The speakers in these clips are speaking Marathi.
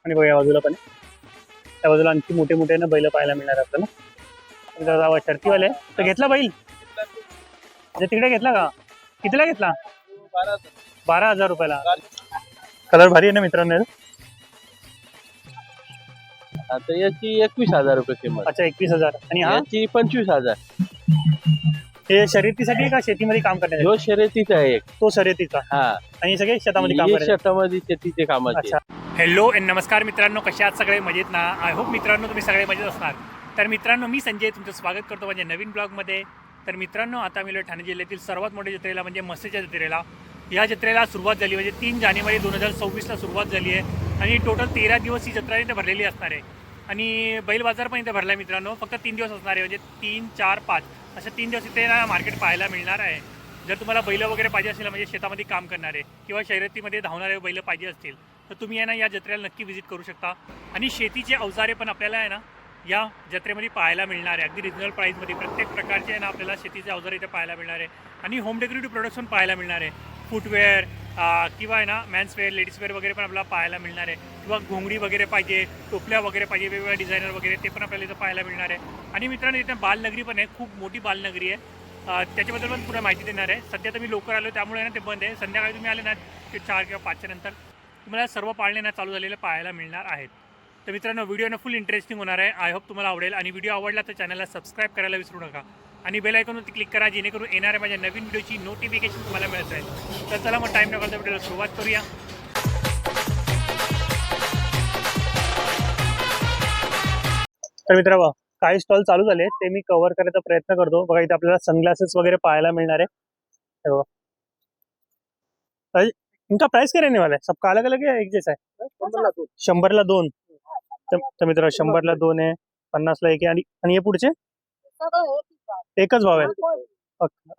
आणि बघा या बाजूला पण आहे. त्या बाजूला आणखी मोठे मोठे ना बैल पाहायला मिळणार आपल्याला. शर्तीवाले तर घेतला बैल तिकडे घेतला का? कितीला घेतला? 12,000 रुपयाला. कलर भारी आहे ना मित्रांनो. आता याची 21,000 रुपये किंमत. अच्छा 21,000. आणि हा याची 25,000. हे शर्यतीसाठी का शेतीमध्ये काम करण्यासाठी? जो शर्यतीचा आहे एक. तो शर्यतीचा हा आणि सगळे शेतामध्ये काम हे करतात. शेतामध्ये शेतीचे कामाचे. अच्छा. हॅलो एंड नमस्कार मित्रांनो, कसे आहात सगळे? मजेत ना? आय होप मित्रांनो तुम्ही सगळे मजेत असणार. तर मित्रांनो मी संजय तुमचं स्वागत करतो माझ्या नवीन ब्लॉगमध्ये. तर मित्रांनो आता मी ठाणे जिल्ह्यातील सर्वात मोठ्या जत्रेला म्हणजे म्हसेच्या जत्रेला, या जत्रेला सुरुवात झाली म्हणजे 3 जानेवारी 2024ला सुरुवात झाली आहे आणि टोटल 13 दिवस ही जत्रा इथे भरलेली असणार आहे. आणि बैल बाजार पण इथे भरला आहे मित्रांनो. फक्त 3 दिवस असणार आहे म्हणजे 3, 4, 5 अशा 3 दिवस इथे ना मार्केट पाहायला मिळणार आहे. जर तुम्हाला बैल वगैरे पाहिजे असेल म्हणजे शेतामध्ये काम करणारे किंवा शर्यतीमध्ये धावणारे बैल पाहिजे असतील तर तुम्ही आहे ना या जत्रेला नक्की व्हिजिट करू शकता. आणि शेतीचे अवजारे पण आपल्याला आहे ना या जत्रेमध्ये पाहायला मिळणार आहे. अगदी रिजनल प्राईसमध्ये प्रत्येक प्रकारचे आहे ना आपल्याला शेतीचे अवजारे इथे पाहायला मिळणार आहे. आणि होम डेकोरेटिव्ह प्रोडक्ट्स पण पाहायला मिळणार आहे. फुटवेअर किंवा आहे ना मॅन्सवेअर लेडीजवेअर वगैरे पण आपल्याला पाहायला मिळणार आहे. किंवा घोंगडी वगैरे पाहिजे, टोपल्या वगैरे पाहिजे, वेगवेगळ्या डिझायनर वगैरे ते पण आपल्याला इथं पाहायला मिळणार आहे. आणि मित्रांनो इथे बालनगरी पण आहे, खूप मोठी बालनगरी आहे. त्याच्याबद्दल पण पुढे माहिती देणार आहे. सध्या तर मी लवकर आलो त्यामुळे ना ते बंद आहे. संध्याकाळी तुम्ही आले ना 4 किंवा 5च्या नंतर तुम्हाला सर्व पाळणे ना चालू झालेले पाहायला मिळणार आहेत. तर मित्रांनो व्हिडिओ ना फुल इंटरेस्टिंग होणार आहे. आय होप तुम्हाला आवडेल. आणि व्हिडिओ आवडला तर चॅनलला सबस्क्राईब करायला विसरू नका आणि बेल आयकॉनवरती क्लिक करा जेणेकरून येणाऱ्या माझ्या नवीन व्हिडिओची नोटिफिकेशन तुम्हाला मिळत आहे. तर चला मग टाईम न घालता व्हिडिओला सुरुवात करूया. तर मित्रांनो काही स्टॉल चालू झाले ते मी कव्हर करायचा प्रयत्न करतो. बघा इथे आपल्याला सनग्लासेस वगैरे पाहायला मिळणार आहे. इनका प्राइस क्या रहने वाला है? सबका अलग अलग है एक जैसा है? 100ला 2. तर मित्र 100ला 2 आहे, 50ला 1 आहे. आणि हे पुढचे एकच भाव आहे.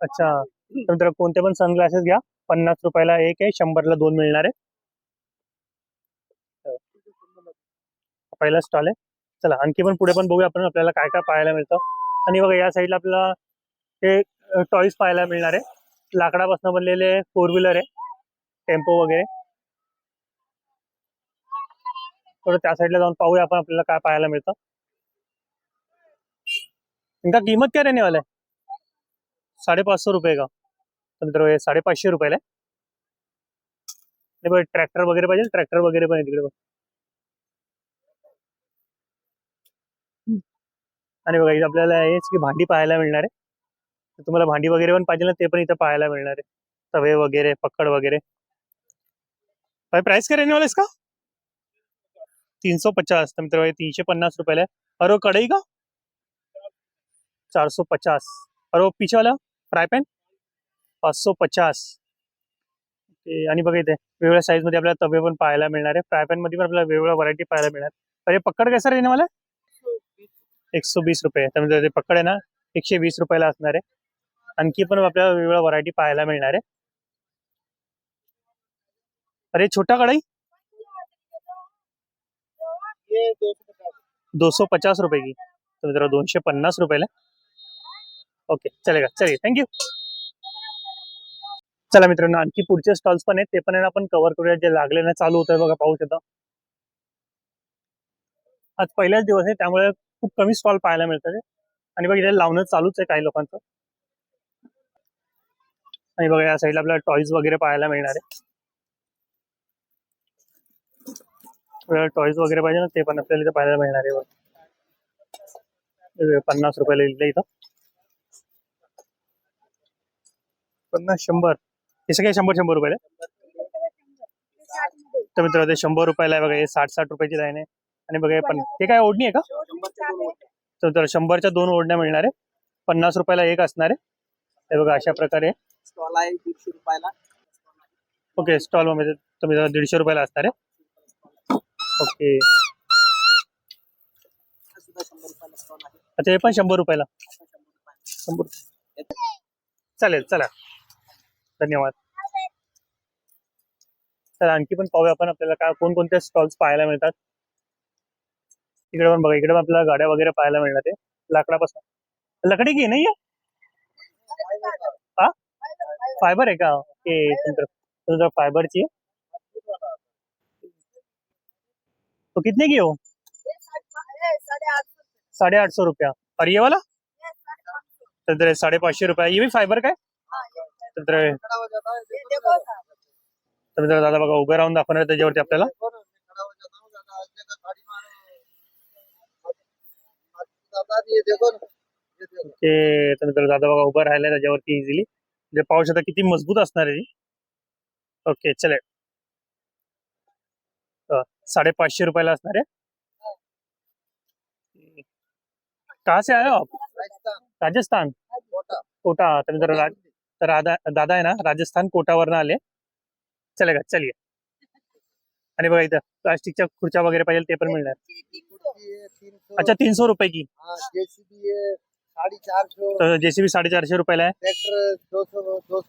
अच्छा तर मित्र कोणते पण सनग्लासेस घ्या, 50 रुपयाला 1 आहे, 100ला 2 मिळणार आहे. पहिला स्टॉल आहे. चला आणखी पण पुढे पण बघूया आपण आपल्याला काय काय पाहायला मिळतं. आणि बघा या साईडला आपल्याला हे टॉईज पाहायला मिळणार आहे. लाकडापासून बनलेले 4 व्हीलर आहे, टेम्पो वगैरे. थोडं त्या साईडला जाऊन पाहूया आपण आपल्याला काय पाहायला मिळतं. इनका कीमत क्या रहने वाला है? 550 रुपये का? तर मित्र हे 550 रुपयाला आहे. ट्रॅक्टर वगैरे पाहिजे, ट्रॅक्टर वगैरे पण आहे तिकडे. आणि बघा इथे आपल्याला हेच की भांडी पाहायला मिळणार आहे. तर तुम्हाला भांडी वगैरे पण पाहिजे ना ते पण इथं पाहायला मिळणार आहे. तवे वगैरे, पक्कड वगैरे. भाई प्राइस क्या रहने वाला है इसका? 350. तर मित्र 350 रुपयाला आहे. और वो कढ़ाई का 450. और वो पीछे वाला फ्राय पॅन 550. आणि बघा इथे वेगवेगळ्या साईज मध्ये आपल्याला तवे पण पाहायला मिळणार आहे. फ्राय पॅन मध्ये पण आपल्याला वेगवेगळ्या व्हरायटी पाहायला मिळणार. अरे पक्कड कैसा रहने वाला है? 120 रुपये. त्यामध्ये ते पक्कड आहे ना 120 रुपयाला असणार आहे. आणखी पण आपल्याला वेगवेगळ्या व्हरायटी पाहायला मिळणार आहे. अरे छोटा कढ़ाई 250 रुपये की. तर मित्र 250 रुपयाला. ओके चलेगा, चलिए थँक्यू. चला मित्रांनो आणखी पुढचे स्टॉल्स पण आहेत ते पण आपण कव्हर करूया. जे लागले ना चालू होतं बघा, पाहू शकता. आज पहिलाच दिवस आहे त्यामुळे खूप कमी स्टॉल पाहायला मिळतात. आणि बघा इथे लावणं चालूच आहे काही लोकांचं. आणि बघा या साईडला आपल्याला टॉईज वगैरे पाहायला मिळणार आहे. टॉईज वगैरे पाहिजे ना ते पण आपल्याला इथे पाहायला मिळणार आहे. 50 रुपयाला लिहिलं इथं. 50, 100 हे सगळे 100 रुपयाला. तर मित्र ते 100 रुपयाला आहे बघा. हे 60 रुपयाची लाईन आहे. आणि बघा पण हे काय ओढणी आहे का? तर 100च्या 2 ओढण्या मिळणार आहे. 50 रुपयाला एक असणार आहे. हे बघा अशा प्रकारे स्टॉल आहे 150 रुपयाला. ओके स्टॉल मध्ये तुम्ही 150 रुपयाला असणार आहे. ओके अच्छा हे पण 100 रुपयाला. 100 चालेल चला धन्यवाद. तर आणखी पण पाहूया आपण आपल्याला काय कोणकोणते स्टॉल्स पाहायला मिळतात. इकडे पण बघा, इकडे पण आपल्याला गाड्या वगैरे पाहायला मिळणार आहे लाकडापासून. लकडी की नाही हा फायबर आहे का? ओके तुमचं फायबरची. तो कितने की हो? 850 रुपया। और ये वाला तो इधर 550 रुपया, ये भी फायबर का आहे. तर इधर दादा बघा उभे राहून दाखवणार आहे त्याच्यावरती आपल्याला. ओके, तर इधर दादा बघा उभं राहिलाय त्याच्यावरती इझिली, म्हणजे पाहू शकता किती मजबूत असणार आहे. ओके चले, 550 रुपयाला असणार आहे. कहाँ से आए हो आप? राजस्थान कोटा. तर इधर दादा आहे ना राजस्थान कोटावरनं आले. चलेगा चलिए. आणि बघा इथं प्लास्टिकच्या खुर्च्या वगैरे पाहिजे ते पण मिळणार. अच्छा 300 रुपये की. जेसीबी है 450, तर जेसीबी 450 रुपयाला आहे. ट्रैक्टर 200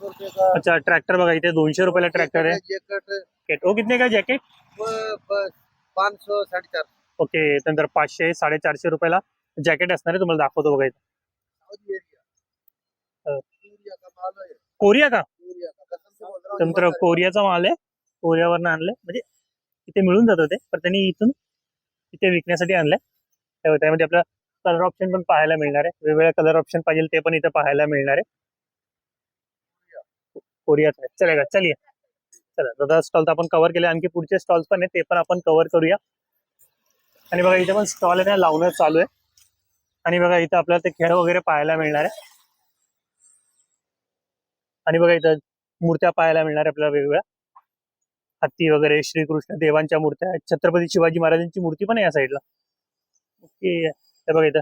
रुपये का, अच्छा ट्रॅक्टर बघा इथे 200 रुपयाला ट्रॅक्टर आहे. जैकेट वो कितने का जॅकेट? 500 450. ओके, त्यानंतर 500 450 रुपयाला जॅकेट असणार आहे. तुम्हाला दाखवतो बघा इथं. सऊदी एरिया, अं, सूर्या का माल है, कोरिया का? सूर्या का, कसम से बोल रहा हूँ, त्यानंतर कोरियाचा माल आहे. कोरियावरनं आणलंय, म्हणजे इथे मिळून जातं ते, पण त्यांनी इथून इथे विकण्यासाठी आणलंय. त्यामध्ये आपल्याला कलर ऑप्शन पण पाहायला मिळणार आहे. वेगवेगळे कलर ऑप्शन पाहिजे ते पण इथे पाहायला मिळणार आहे. कोरियाचं आहे. चलेगा चलिए. चला दादा स्टॉल तर आपण कव्हर केले, आणखी पुढचे स्टॉल्स पण आहेत ते पण आपण कव्हर करूया. आणि बघा इथे पण स्टॉल आहे ना लावणं चालू आहे. आणि बघा इथं आपल्याला ते खेळ वगैरे पाहायला मिळणार आहे. आणि बघा इथं मूर्त्या पाहायला मिळणार आहे आपल्याला वेगवेगळ्या, हत्ती वगैरे, श्रीकृष्ण देवांच्या मूर्त्या आहेत, छत्रपती शिवाजी महाराजांची मूर्ती पण आहे या साईडला. ओके, हे बघा इथं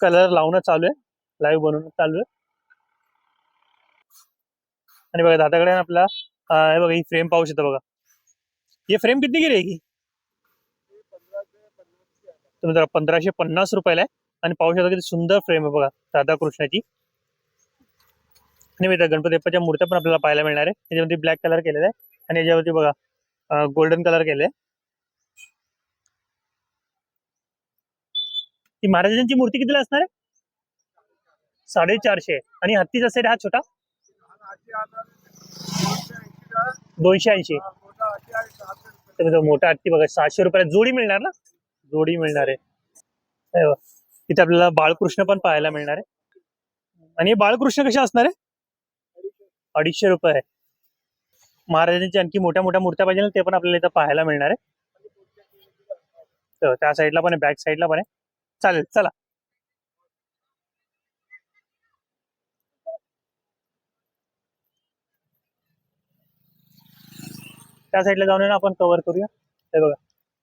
कलर लावणं चालू आहे, लाईव्ह बनवणं चालू आहे. आणि बघा दादाकडे आपला हे बघा ही फ्रेम पाहू शकता बघा. ये फ्रेम कितनी की रहेगी? तुम्ही जरा 1550 रुपयाला आहे. आणि पाहू शकता किती सुंदर फ्रेम आहे बघा राधाकृष्णाची. आणि इथं गणपती बाप्पाच्या मूर्त्या पण आपल्याला पाहायला मिळणार आहे. त्याच्यामध्ये ब्लॅक कलर केलेला आहे आणि याच्यावरती बघा गोल्डन कलर केले. ती महाराजांची मूर्ती कितीला असणार आहे? 450. आणि हत्तीचा सेट हा छोटा 280. तर मोठा हत्ती बघा 600 रुपयाला जोडी मिळणार ना, जोडी मिळणार आहे. हे बघा, इथे आपल्याला बाळकृष्ण पण पाहायला मिळणार आहे. आणि हे बाळकृष्ण कशा असणार आहे? 250 रुपये आहे. महाराजांची आणखी मोठ्या मोठ्या मूर्त्या पाहिजे ना ते पण आपल्याला इथं पाहायला मिळणार आहे. तर त्या साईडला पण आहे, बॅक साईडला पण आहे. चालेल चला. त्या साईडला जाऊन ना आपण कव्हर करूया. हे बघा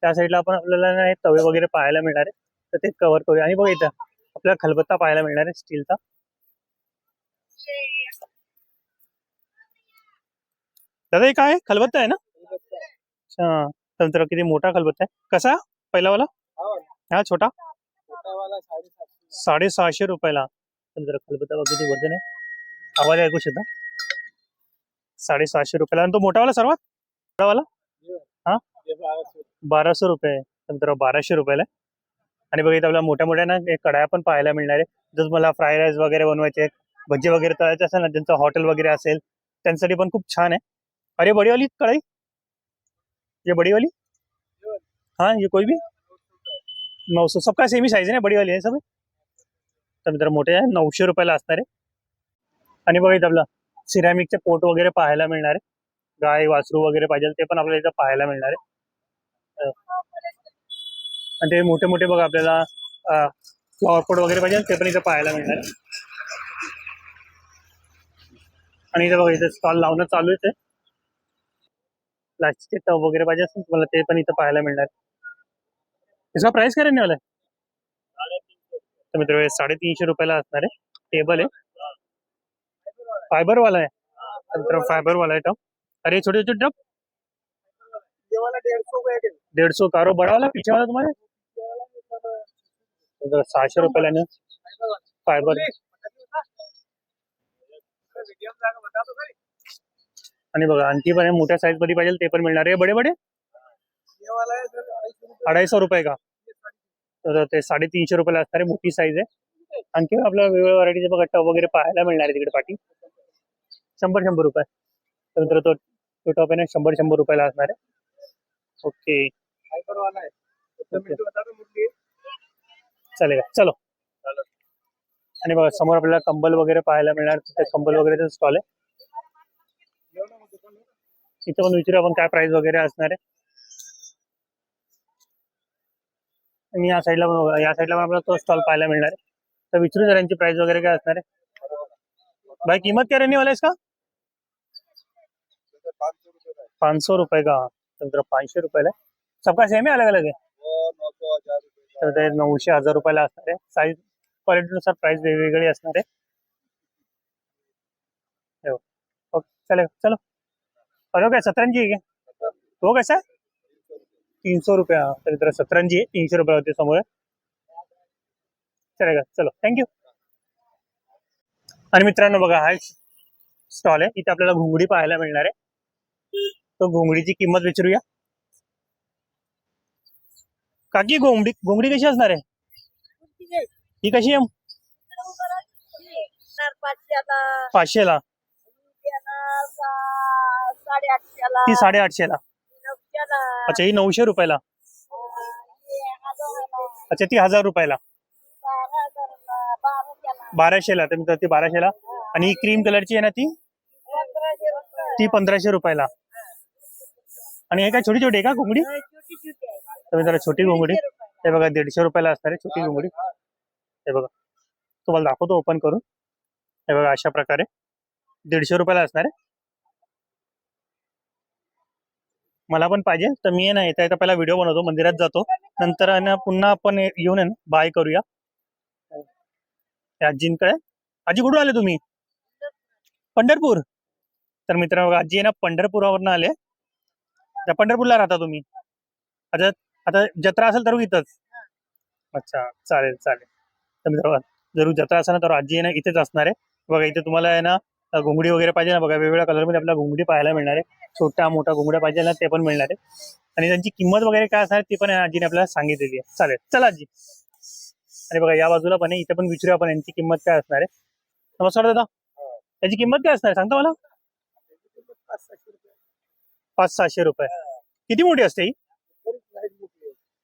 त्या साईडला आपण आपल्याला ना हे तवे वगैरे पाहायला मिळणार आहे, तर ते कव्हर करूया. आणि बघा इथं आपल्याला खलबत्ता पाहायला मिळणार आहे स्टीलचा. दादा हे काय खलबत्ता आहे ना? अच्छा, नंतर किती मोठा खलबत्ता आहे. कसा पहिला वाला? हा छोटा छोटा वाला 750. 650 रुपयाला. नंतर खलबत्ता बघा किती वजन आहे, आवाज ऐकू शकता. 650 रुपयाला. आणि तो मोठावाला सर्वात मोठावाला हा 1200 रुपये. नंतर 1200 रुपयाला. आणि बघा इथं आपल्याला मोठ्या मोठ्या ना कढाया पण पाहायला मिळणार आहे. जसं मला फ्राईड राईस वगैरे बनवायचे, भजी वगैरे तळायचे असेल ना, ज्यांचं हॉटेल वगैरे असेल त्यांच्यासाठी पण खूप छान आहे. अरे बड़ी वाली कढ़ाई, ये बड़ी वाली, हाँ ये कोई भी 900. सबका सेम ही साइज है ना, बड़ी वाली आहे सब. तर मित्र मोठे आहे 900 रुपयाला असणार आहे. आणि बघा इथं आपला सिरॅमिकचे पोट वगैरे पाहायला मिळणार आहे. गाय वासरू वगैरे पाहिजे ते पण आपल्याला इथं पाहायला मिळणार आहे. आणि ते मोठे मोठे बघा आपल्याला फ्लॉवर पोट वगैरे पाहिजे ते पण इथं पाहायला मिळणार आहे. आणि इथं बघा इथं स्टॉल लावणं चालू आहे. प्लास्टिकचे टब वगैरे पाहिजे असेल तुम्हाला ते पण इथं पाहायला मिळणार आहे. इसका प्राइस काय रहने वाला है? तर मित्र 350 रुपयाला असणार आहे. टेबल आहे, फाइबर वाला है. मित्र फाइबर वाला है टब. अरे छोटे छोटे टब ये वाला 150 का है. 150 का. और बड़ा वाला पीछे वाला तुम्हारे 600 रुपयाला ना फायबर. आणि बघा आणखी पण मोठ्या साईज मध्ये पाहिजे ते पण मिळणार आहे. बडे बडे ये वाला है सर 250 रुपये का. तर ते 350 रुपयाला असणार आहे, मोठी साईज आहे. आणखी आपल्याला वेगवेगळ्या व्हरायटीचे बघा टब वगैरे पाहायला मिळणार आहे तिकडे पाठी. 100 रुपये. तर तो टॉप आहे ना 100 रुपयाला असणार आहे. ओके, फाइबर वाला है. मिनटं बता दो मुझे. चालेल चलो. आणि बघा समोर आपल्याला कंबल वगैरे पाहायला मिळणार. तिथे कंबल वगैरेचा स्टॉल आहे. इथे पण विचारू आपण काय प्राइस वगैरे असणार आहे. आणि या साईडला पण बघा, या साईडला पण आपल्याला तो स्टॉल पाहायला मिळणार आहे. तर विचारू जरा यांची प्राइस वगैरे काय असणार आहे. भाई कीमत क्या रहने वाला है इसका? 500 रुपये का. तर 500 रुपयाला आहे. सबका सेम आहे अलग अलग आहे. तर ते 900-1000 रुपयाला असणार आहे. साईज क्वालिटीनुसार प्राइस वेगवेगळी असणार आहे. हो. ओके चलेगा चलो. और वो क्या सतरंजी है क्या? वो कैसा है? 300 रुपया. तर इतर सतरंजी आहे 300 रुपये होते समोर. चलेगा चलो थँक्यू. आणि मित्रांनो बघा हा स्टॉल आहे. इथे आपल्याला घुंगडी पाहायला मिळणार आहे. तो घुंगडीची किंमत विचारूया. काकी घुंगडी घुंगडी कशी असणार आहे? ही कशी आहे? 500ला. ती 850ला. अच्छा ही 900 रुपयाला. अच्छा ती 1000 रुपयाला. 1200ला. तर ती 1200ला. आणि ही क्रीम कलरची आहे ना ती 1500 रुपयाला. आणि हे काय छोटी छोटी आहे का घुंगडी? तर जरा छोटी घुंगडी हे बघा 150 रुपयाला असणार आहे. छोटी घुंगडी हे बघा तुम्हाला दाखवतो ओपन करून. हे बघा अशा प्रकारे 150 रुपयाला असणार आहे. मला पण पाहिजे तर मी ना येता येता पहिला व्हिडिओ बनवतो. मंदिरात जातो नंतर पुन्हा आपण येऊन बाय करूया. आजींकडे. आजी कुठून आले तुम्ही? पंढरपूर. तर मित्रांनो आजी आहे ना पंढरपुरावरनं आले. त्या पंढरपूरला राहता तुम्ही? अच्छा आता जत्रा असेल तर इथंच. अच्छा चालेल चालेल. तर मित्रांनो जरूर जत्रा असेल ना तर आजी आहे ना इथेच असणार आहे. बघा इथे तुम्हाला आहे ना घुंगडी वगैरे पाहिजे ना बघा वेगवेगळ्या कलरमध्ये आपल्याला घुंगडी पाहायला मिळणार आहे. छोटा मोठा घुंगड्या पाहिजे ना ते पण मिळणार आहे. आणि त्यांची किंमत वगैरे काय असणार ती पण आजीने आपल्याला सांगितलेली आहे. चालेल चला आजी. आणि बघा या बाजूला पण आहे. इथे पण विचारूया आपण यांची किंमत काय असणार आहे. नमस्कार दादा. याची किंमत काय असणार सांगता मला? 500-600 रुपये. किती मोठी असते ही?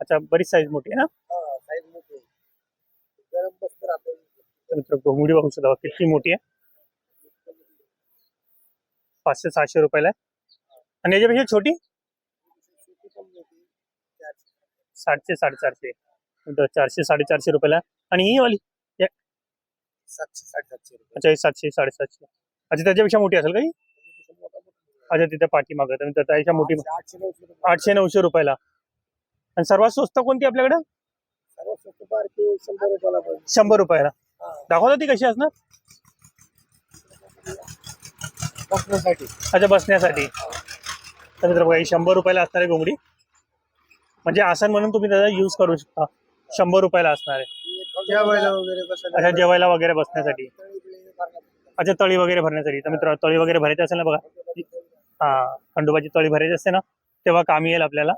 अच्छा बरीच साईज मोठी आहे ना. मित्र घुंगडी बघू शकता किती मोठी आहे. 500-600 रुपयाला आहे. आणि याच्यापेक्षा छोटी 700-450. 400-450 रुपयाला. आणि ही वाली 700-750 रुपये. अच्छा 700-750. अच्छा त्याच्यापेक्षा मोठी असेल का ही? अच्छा तिथे पाठी मागत त्याच्या मोठी 800-900 रुपयाला. आणि सर्वात स्वस्त कोणती आपल्याकडे? 100 रुपयाला. दाखवता ती कशी असणार? बसण्यासाठी. अच्छा बसण्यासाठी. तर मित्र बघा ही 100 रुपयाला असणार आहे घुंगडी. म्हणजे आसन म्हणून तुम्ही त्याचा यूज करू शकता. 100 रुपयाला असणार आहे. जेवायला वगैरे बसायला. अच्छा जेवायला वगैरे बसण्यासाठी. अच्छा तळी वगैरे भरण्यासाठी. तर मित्र तळी वगैरे भरायची असेल ना बघा हा खंडोबाची तळी भरायची असते ना तेव्हा कामी येईल आपल्याला.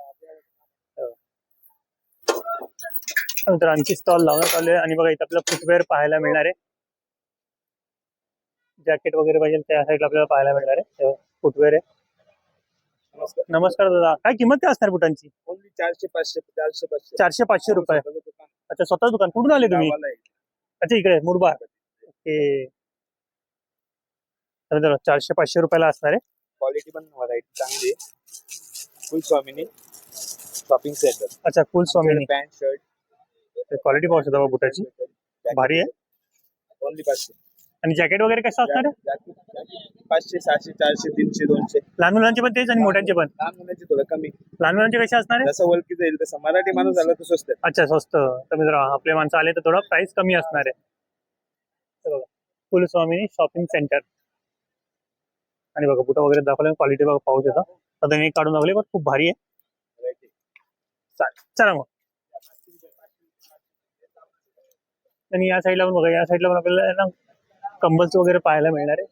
मित्र आणखी स्टॉल लावण्यात आले. आणि बघा इथं आपल्याला फुटवेअर पाहायला मिळणार आहे. जॅकेट वगैरे पाहिजे त्या साईडला आपल्याला पाहायला मिळणार आहे. फुटवेअर आहे. नमस्कार दादा. काय किंमत काय असणार बुटांची? 400-500. 400-500 रुपये. अच्छा स्वतः दुकान. कुठून आले तुम्ही? अच्छा इकडे मुरबाड. ओके. 400-500 रुपयाला असणार आहे. क्वालिटी पण व्हरायटी चांगली आहे. फुल स्वामिनी शॉपिंग सेंटर. अच्छा फुल स्वामिनी. पॅन्ट शर्ट क्वालिटी पाहू शकता बुटाची भारी आहे. ओनली 500. आणि जॅकेट वगैरे कसं असणार आहे? 500, 600, 400, 300, 200. लहान मुलांचे पण तेच आणि मोठ्यांचे पण? लहान मुलांची थोडं कमी. लहान मुलांचे कसे असणार आहे? जसं ओळखी जाईल तसं. मराठी माणूस झाला तर स्वस्त. अच्छा स्वस्त. तर मित्र आपले माणसं आले तर थोडं प्राइस कमी असणार आहे. बघा फुल स्वामिनी शॉपिंग सेंटर. आणि बघा बुटा वगैरे दाखवले क्वालिटी बघा पाहू शकता. आता मी काढून दाखवले पण खूप भारी आहे. चालेल चला मग. आणि या साईडला पण बघा या साईडला पण आपल्याला ना कंबल्स वगैरे पाहायला मिळणार आहे.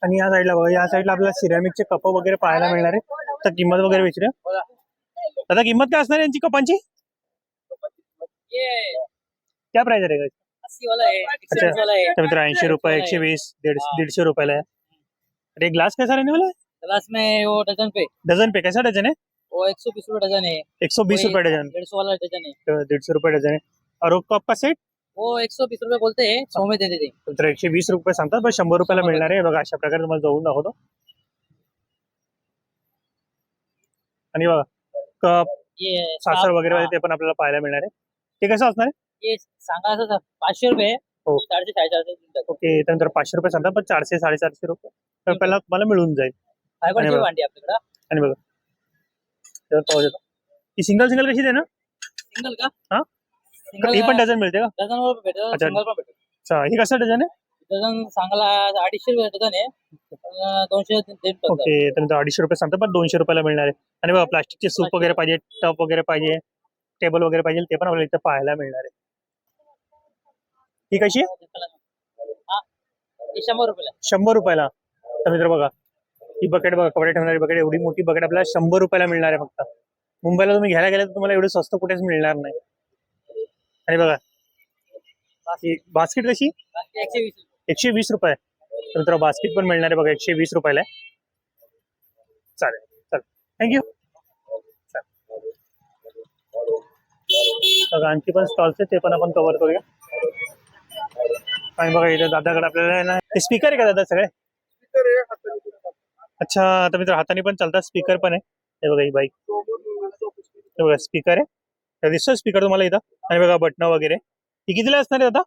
आणि या साईडला बघा या साईडला आपल्याला सिरॅमिकचे कप वगैरे पाहायला मिळणार आहे. तर किंमत वगैरे विचारूया. दादा किंमत काय असणार आहे यांची कपांची? क्या प्राइस आहे? 80 वाला है, 120 वाला है। तर मित्र 80 रुपये 120 150 रुपयाला है. अरे ग्लास कैसा रहने वाला है? ग्लास में वो डजन पे डजन पे कैसा डजन है? वो 120 रुपए डजन है। 120 रुपये डझन, 150 वाला डजन है। 150 रुपये डझन आहे. और रोप का सेट वो 120 रुपए बोलते हैं, 100 में दे देते हैं। तर 120 रुपये सांगतात, पण 100 रुपयाला 100 मिळणार आहे. बघा अशा प्रकारे तुम्हाला जाऊन दाखवतो. आणि बघा कप ये सासर सात- वगैरे हाँ, ते पण आपल्याला पाहायला मिळणार आहे. ते कसं असणार आहे? ये सांगा असं 500 रुपये हो. 400 450 रुपये ओके, त्यानंतर 500 रुपये सांगतात, पण 400 450 रुपयाला तुम्हाला मिळून जाईल. फायबर आणि ची बघा. भांडी आपल्याकडे आणि बघा त्यावर पाहू शकता ही सिंगल सिंगल कशी दे ना. सिंगल का? हाँ? सिंगल ही पण डझन मिळते का? डझन वर भेटत, अच्छा. सिंगल पण भेटत. अच्छा, ही कसं डझन आहे? डझन सांगायला 250 रुपये डझन आहे. 200 देत टाकतात. ओके, त्यानंतर 250 रुपये सांगतात, पण 200 रुपयाला मिळणार आहे. आणि बघा प्लास्टिकचे सूप वगैरे पाहिजे, टप वगैरे पाहिजे, टेबल वगैरे पाहिजे, ते पण आपल्याला इथं पाहायला मिळणार आहे. ही कशी आहे? हा, हे 100 रुपयाला. 100 रुपयाला. तर मित्र बघा ही बकेट बघा, कपडे ठेवणारी बकेट, एवढी मोठी बकेट आपल्याला 100 रुपयाला मिळणार आहे फक्त. मुंबईला तुम्ही घ्यायला गेले तर तुम्हाला एवढं स्वस्त कुठेच मिळणार नाही. आणि बघा ही बास्केट कशी? 120 रुपये. 120 रुपये. तर मित्र बास्केट पण मिळणार आहे बघा, 120 रुपयाला आहे. चालेल चालेल, थँक्यू. बघा आणखी पण स्टॉल्स आहेत, ते पण आपण कव्हर करूया. आणि बघा इथे दादाकडे आपल्याला आहे ना, हे स्पीकर आहे का दादा सगळे? अच्छा, तर मित्र हाताने पण चालतात, स्पीकर पण आहे. हे बघा ही बाईक, हे बघा स्पीकर आहे, तर दिसतो स्पीकर तुम्हाला इथं. आणि बघा बटणं वगैरे. ही कितीला असणार आहे दादा?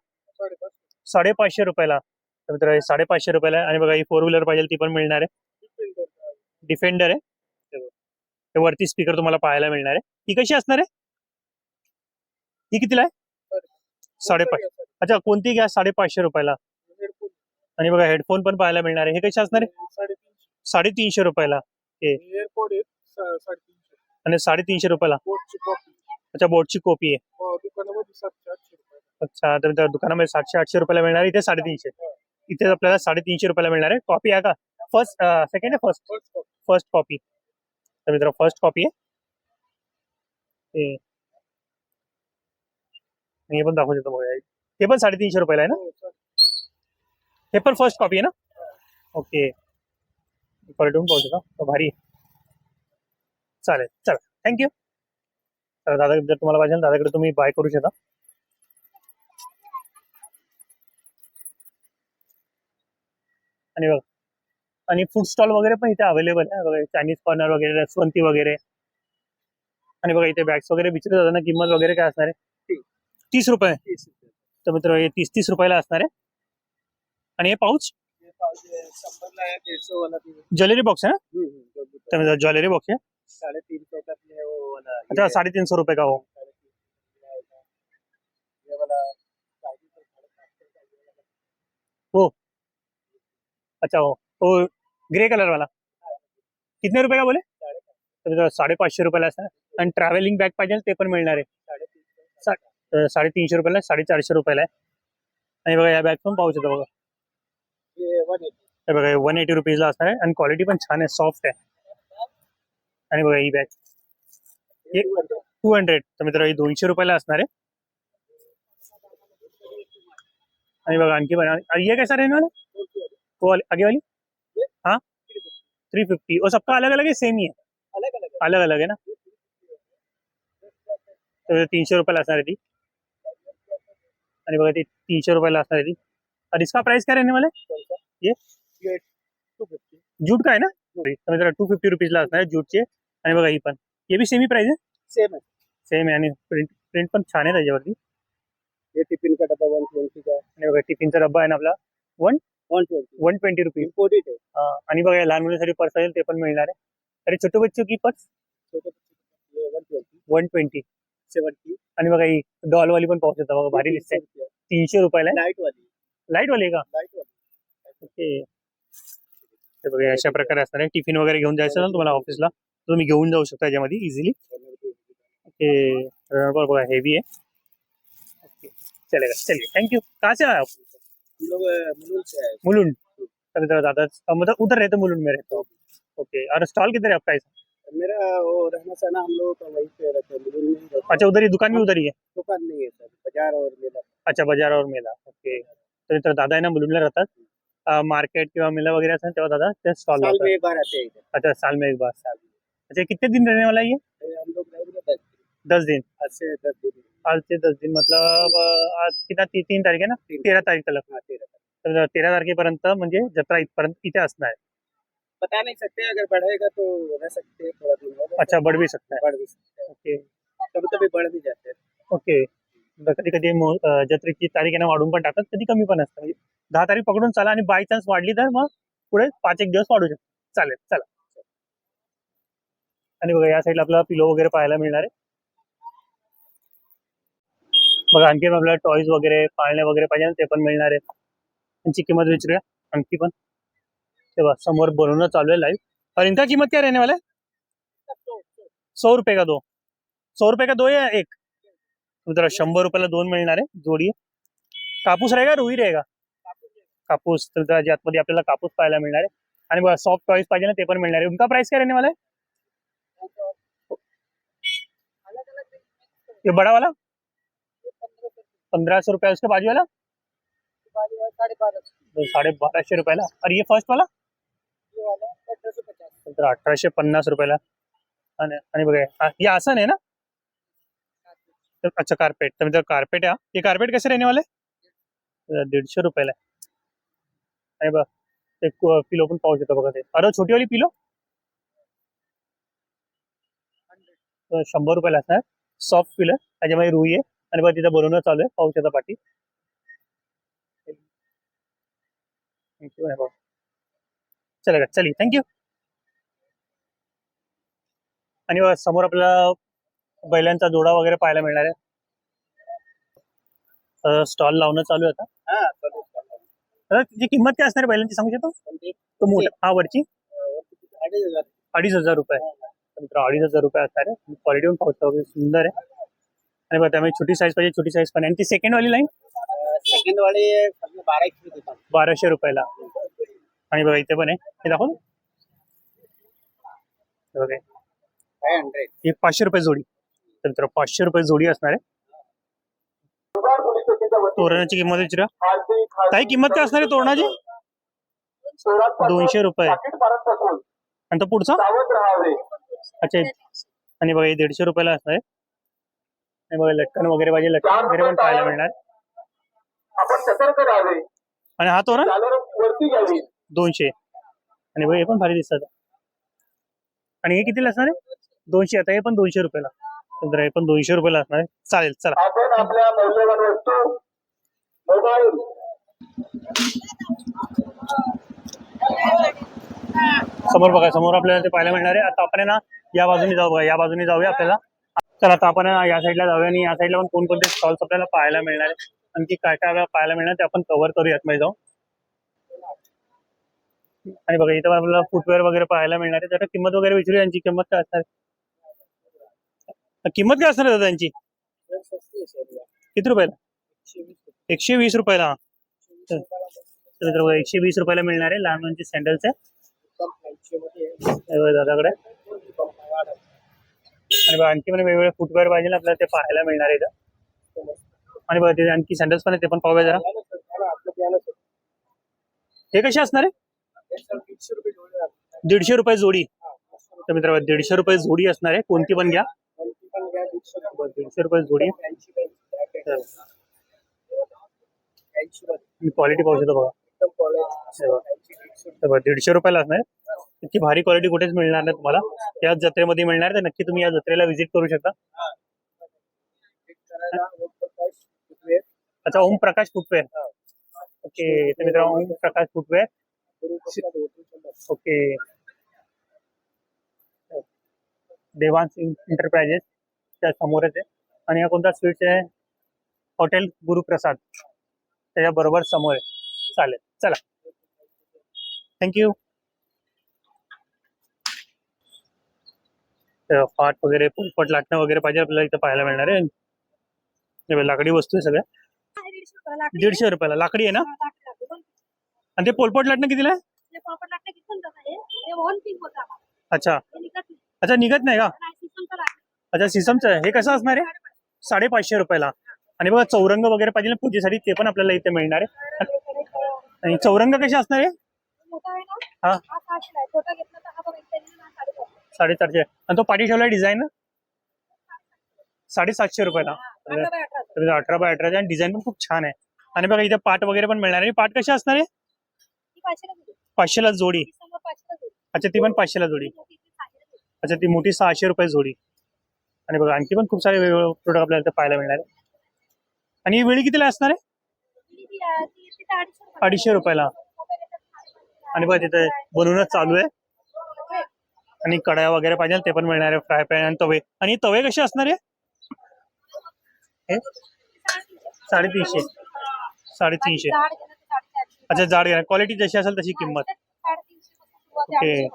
550 रुपयाला. तर मित्र हे 550 रुपयाला आहे. आणि बघा ही 4 व्हीलर पाहिजे ती पण मिळणार आहे. डिफेंडर आहे. हे वरती स्पीकर तुम्हाला पाहायला मिळणार आहे. ही कशी असणार आहे? ही कितीला आहे? 550. अच्छा, कोणती घ्या 550 रुपयाला. आणि बघा हेडफोन पण पाहायला मिळणार आहे. हे कसे असणार आहे? 350 रुपयाला. हे आणि 350 रुपयाला. अच्छा, बोटची कॉपी आहे. अच्छा, तर त्या दुकानामध्ये 700-800 रुपयाला मिळणार आहे. इथे 350. इथे आपल्याला 350 रुपयाला मिळणार आहे. कॉपी आहे का? फर्स्ट सेकंड आहे फर्स्ट कॉपी. तर मित्र फर्स्ट कॉपी आहे. हे पण दाखवू शकतो बघा, हे पण 350 रुपयाला आहे ना. हे पण फर्स्ट कॉपी आहे ना. ओके, पलटून पाहू शकता, भारी आहे. चालेल चला, थँक्यू. तर दादा जर तुम्हाला पाहिजे दादाकडे तुम्ही बाय करू शकता. आणि बघा आणि फूड स्टॉल वगैरे पण इथे अवेलेबल आहे बघा, चायनीज कॉर्नर वगैरे, रसवंती वगैरे. आणि बघा इथे बॅग्स वगैरे विचारत जाताना किंमत वगैरे काय असणार आहे? 30 रुपये. तर मित्र हे 30 रुपयाला असणार आहे. आणि हे पाऊच ज्वेलरी बॉक्स आहे ना. तर मित्र ज्वेलरी बॉक्स आहे. 350 अच्छा, 350 रुपये का हो. हो अच्छा, हो ग्रे कलर वाला. कितने रुपये का बोले? तर 550 रुपयाला असणार. आणि ट्रॅव्हलिंग बॅग पाहिजे ते पण मिळणार आहे. 350 रुपयाला, 450 रुपयाला आहे. आणि बघा या बॅग पण पाहू शकता बघा, हे बघा 180 रुपीजला असणार आहे. आणि क्वालिटी पण छान आहे, सॉफ्ट आहे. आणि बघा ही बॅग 200. तर मित्र ही 200 रुपयाला असणार आहे. आणि बघा आणखी पण ये कैसा रहने वाला? वो आगे वाली हाँ 350. और सबका अलग अलग है, सेम ही है? अलग अलग है ना. तर 300 रुपयाला असणार आहे ती. आणि बघा ती 300 रुपयाला असणार आहे ती. और इसका प्राइस क्या रहने वाला है? ये जूट का है ना. तर मित्र 250 रुपीजला असणार आहे जूटचे. आणि बघा ही पण, ये भी सेम ही प्राइस है? सेम आहे. आणि प्रिंट पण छान आहे त्याच्यावरती. ये टिफिन का डब्बा 120 का. आणि बघा टिफिनचा डब्बा आहे ना आपला 120 रुपीज. इम्पोर्टेड है. आणि बघा लहान मुलांसाठी पर्स असेल ते पण मिळणार आहे. अरे छोटे बच्चों की पर्स छोटे बच्चे ये 120. 70. आणि बघा ही डॉल वाली पण पाहू शकता बघा, भारी दिसते. 300 रुपयाला आहे. लाईट वाली आहे का? ओके. ते बघा अशा प्रकारे असणार आहे. टिफिन वगैरे घेऊन जायचं ना तुम्हाला ऑफिसला, तुम्ही घेऊन जाऊ शकता याच्यामध्ये इझिली. ओके, बघा हेवी आहे. ओके चलेगा, चलिए थँक्यू. कहाँ से आए आप? हम लोग मुलुंड से आए. मुलुंड. तर दादा मतलब उधर रहते मुलुंड में रहते हो? ओके. और स्टॉल किधर है आपका ऐसा? मेरा वो रहना सहना हम लोग का वहीं पे रहते हैं, मुलुंड में ही रहते हैं. अच्छा, उधर ही दुकान भी उधर ही है? दुकान नहीं है सर, बाजार और मेला. अच्छा, बाजार और मेला. ओके. तर दादा आहे ना मुलुंडला राहतात. मार्केट किंवा मेला वगैरे असेल तेव्हा दादा ते स्टॉल साल लावतात. में एक बार आते हैं इधर. अच्छा, साल में एक बार. अच्छा कितने दिन रहने वाला है ये? हम लोग रहेंगे 10 दिन। आज से 10 दिन। आज से 10 दिन मतलब आज कितना 3 तारीख आहे ना, 13 तारीख तक. हाँ 13। तर 13 तारखेपर्यंत म्हणजे जत्रा इथपर्यंत इथे असणार आहे. बता नहीं सकते, अगर बढ़ेगा तो रह सकते हैं थोड़ा दिन और, अच्छा बढ़ भी सकता है. बढ़ भी सकते हैं, ओके कभी कभी बढ़ भी जाते हैं। ओके. कधी कधी जत्रेची तारीख आहे ना वाढून पण टाकतात, कधी कमी पण असतं. म्हणजे 10 तारीख पकडून चाला आणि बाय चान्स वाढली तर मग पुढे 5-1 दिवस वाढू शकतो. चालेल चला. आणि बघा या साईडला आपल्याला पिलो वगैरे पाहायला मिळणार आहे. बघा आणखी पण आपल्याला टॉईज वगैरे पाळणे वगैरे पाहिजे ना ते पण मिळणार आहे. त्यांची किंमत विचारूया आणखी पण. तेव्हा समोर बनवणं चालू आहे लाईव्ह. और इनका कीमत क्या रहने वाला है? 100 रुपये का दो. 100 रुपये का दो या एक? मित्र 100 रुपयाला 2 मिळणार आहे जोडी. कापूस रहेगा रुई रहेगा? कापूस. तर ज्या आतमध्ये आपल्याला कापूस पाहायला मिळणार आहे. आणि बघा सॉफ्ट टॉईज पाहिजे ना ते पण मिळणार आहे. उनका प्राइस क्या रहने वाला है? ये बड़ा वाला 1500 रुपया. उसके बाजू वाला 1250 रुपयाला. और ये फर्स्ट वाला 1850 रुपयाला. आणि बघा ये आसन है ना. अच्छा कारपेट. तर मित्र कारपेट आहे. ये कारपेट कैसे रहने वाले? 150 रुपयाला. आणि बघा ते पिलो पण पाहू शकतो बघा ते. अरे छोटी वाली पिलो 100 रुपयाला असणार. सॉफ्ट पिलो त्याच्यामध्ये रुई आहे. आणि बघा तिथं बनवणं चालू आहे पाहू शकता पाठी. चला चलिए थँक्यू. आणि बघा समोर आपल्याला बैलांचा जोडा वगैरे पाहायला मिळणार आहे. स्टॉल लावणं चालू आहे आता. हाँ चलो, तर त्याची किंमत काय असणार आहे बैलांची सांगू शकतो? तो मोठा हा वरची 2,500 रुपये. मित्र 2,500 रुपये असणार आहे. क्वालिटी पण पाहू शकतो सुंदर आहे. आणि बघा त्यामध्ये छोटी साईज पाहिजे छोटी साईज पण आहे. आणि ती सेकंड वाली लाईन सेकंड वाले 1200 रुपयाला. आणि बघा इथे पण आहे हे दाखव. बघा 500. ही 500 रुपये जोडी. तर मित्र 500 रुपये जोडी असणार आहे. तोरणाची किंमत विचारा. काही किंमत काय असणार आहे तोरणाची? 200 रुपये. आणि तो पुढचा अच्छा. आणि बघा हे 150 रुपयाला असणार आहे. आणि बघा लटकन वगैरे पाहिजे लटकन वगैरे पण पाहायला मिळणार. आणि हा तोरण 200. आणि बघा हे पण भारी दिसतात. आणि हे कितीला असणार आहे? 200. आता हे पण 200 रुपयाला. तर हे पण 200 रुपयाला असणार आहे. चालेल चला. समोर बघा समोर आपल्याला ते पाहायला मिळणार आहे. आता आपण आहे ना या बाजूने जाऊ. बघा या बाजूने जाऊया आपल्याला. चला आता आपण या साईडला जाऊया आणि या साईडला पण कोणकोणते स्टॉल्स आपल्याला पाहायला मिळणार आहे आणखी काय काय आपल्याला पाहायला मिळणार ते आपण कव्हर करूयात मध्ये जाऊन. आणि बघा इथं आपल्याला फुटवेअर वगैरे पाहायला मिळणार आहे. त्याची किंमत वगैरे विचारू. यांची किंमत काय असणार? किंमत काय असणार दादा यांची? किती रुपयाला? 120 रुपयाला. तर 120 रुपयाला मिळणार आहे लहान मुलांचे सँडल्स आहे दादाकडे. आणि बघा आणखी पण वेगवेगळे फुटवेअर पाहिजे ना आपल्याला ते पाहायला मिळणार आहे इथं. आणि बघा ते आणखी सँडल्स पण आहे ते पण पाहूया जरा. हे कसे असणार आहे? 150 रुपये जोडी. तर मित्रांनो 150 रुपये जोडी असणार आहे. कोणती पण घ्या 150 रुपये जोडी. क्वालिटी पाहू शकतो बघा. 150 रुपयाला असणार. इतकी भारी क्वालिटी कुठेच मिळणार नाही तुम्हाला. याच जत्रेमध्ये मिळणार. तर नक्की तुम्ही या जत्रेला व्हिजिट करू शकता. अच्छा ओम प्रकाश फुटवेअर. ओके तर मित्रांनो Om Prakash footwear. Okay Devansh enterprises त्या समोरच आहे. आणि हा कोणता स्वीट्स आहे? हॉटेल गुरुप्रसाद त्याच्या बरोबर समोर आहे. चालेल चला थँक्यू. फाट वगैरे पोपट लाटणं वगैरे पाहिजे आपल्याला इथं पाहायला मिळणार आहे. लाकडी वस्तू आहे सगळ्या. 150 रुपयाला लाकडी आहे ना. आणि ते पोलपट लाटणं कितीला आहे? अच्छा अच्छा निघत नाही का? अच्छा सिसमचं आहे. हे कसं असणार आहे? 550 रुपयाला. आणि बघा चौरंग वगैरे पाहिजे ना पूजेसाठी ते पण आपल्याला इथे मिळणार आहे. आणि चौरंग कसे असणार आहे? हा 450 आणि तो पाठी ठेवला डिझाईन 750 रुपयाला. 18 बाय 18 आणि डिझाईन पण खूप छान आहे. आणि बघा इथे पाट वगैरे पण मिळणार आहे. पाट कशी असणार आहे? 500ला जोडी. अच्छा ती पण 500ला जोडी. अच्छा ती मोठी 600 रुपये जोडी. आणि बघा आणखी पण खूप सारे वेगवेगळे प्रोडक्ट आपल्याला इथे पाहायला मिळणार आहे. आणि ही वेळी कितीला असणार आहे? 250 रुपयाला. आणि बघा तिथे बनवूनच चालू आहे. आणि कढया वगैरे पाहिजे ते पण मिळणार आहे. फ्राय पॅन आणि तवे. आणि तवे कसे असणार आहे? 350. 350. अच्छा जाड घ्या. क्वालिटी जशी असेल तशी किंमत. ओके.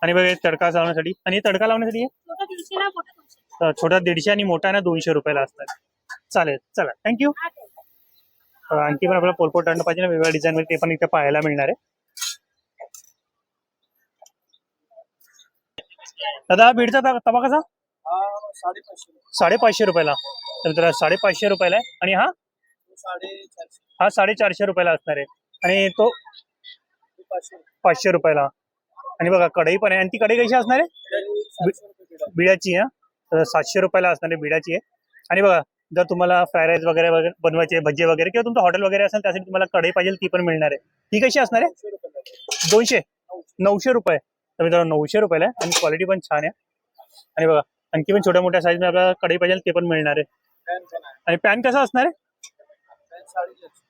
आणि बघा तडका लावण्यासाठी. आणि तडका लावण्यासाठी छोटा 150 आणि मोठा ना 200 रुपयाला असणार. चालेल चला थँक्यू. आणखी पण आपल्याला पोलपोट टर्न पाहिजे ना वेगवेगळ्या डिझाईन मध्ये ते पण इथे पाहायला मिळणार आहे. दादा बीडचा तवा कसा? 550 रुपयाला. तर 550 रुपयाला आहे. आणि हा 450 रुपयाला असणार आहे. आणि तो 500 रुपयाला. आणि बघा कढई पण आहे. आणि ती कढई कशी असणार आहे? बिडाची आहे. तर 700 रुपयाला असणार आहे बिडाची आहे. आणि बघा जर तुम्हाला फ्राय राईस वगैरे बनवायचे भजी वगैरे किंवा तुमचं हॉटेल वगैरे असेल त्यासाठी तुम्हाला कढई पाहिजे ती पण मिळणार आहे. ती कशी असणार आहे? 900 रुपये. तर मित्रांनो 900 रुपयाला आहे. आणि क्वालिटी पण छान आहे. आणि बघा आणखी पण छोट्या मोठ्या साईज मध्ये आपल्याला कढई पाहिजे ते पण मिळणार आहे. आणि पॅन कसा असणार आहे?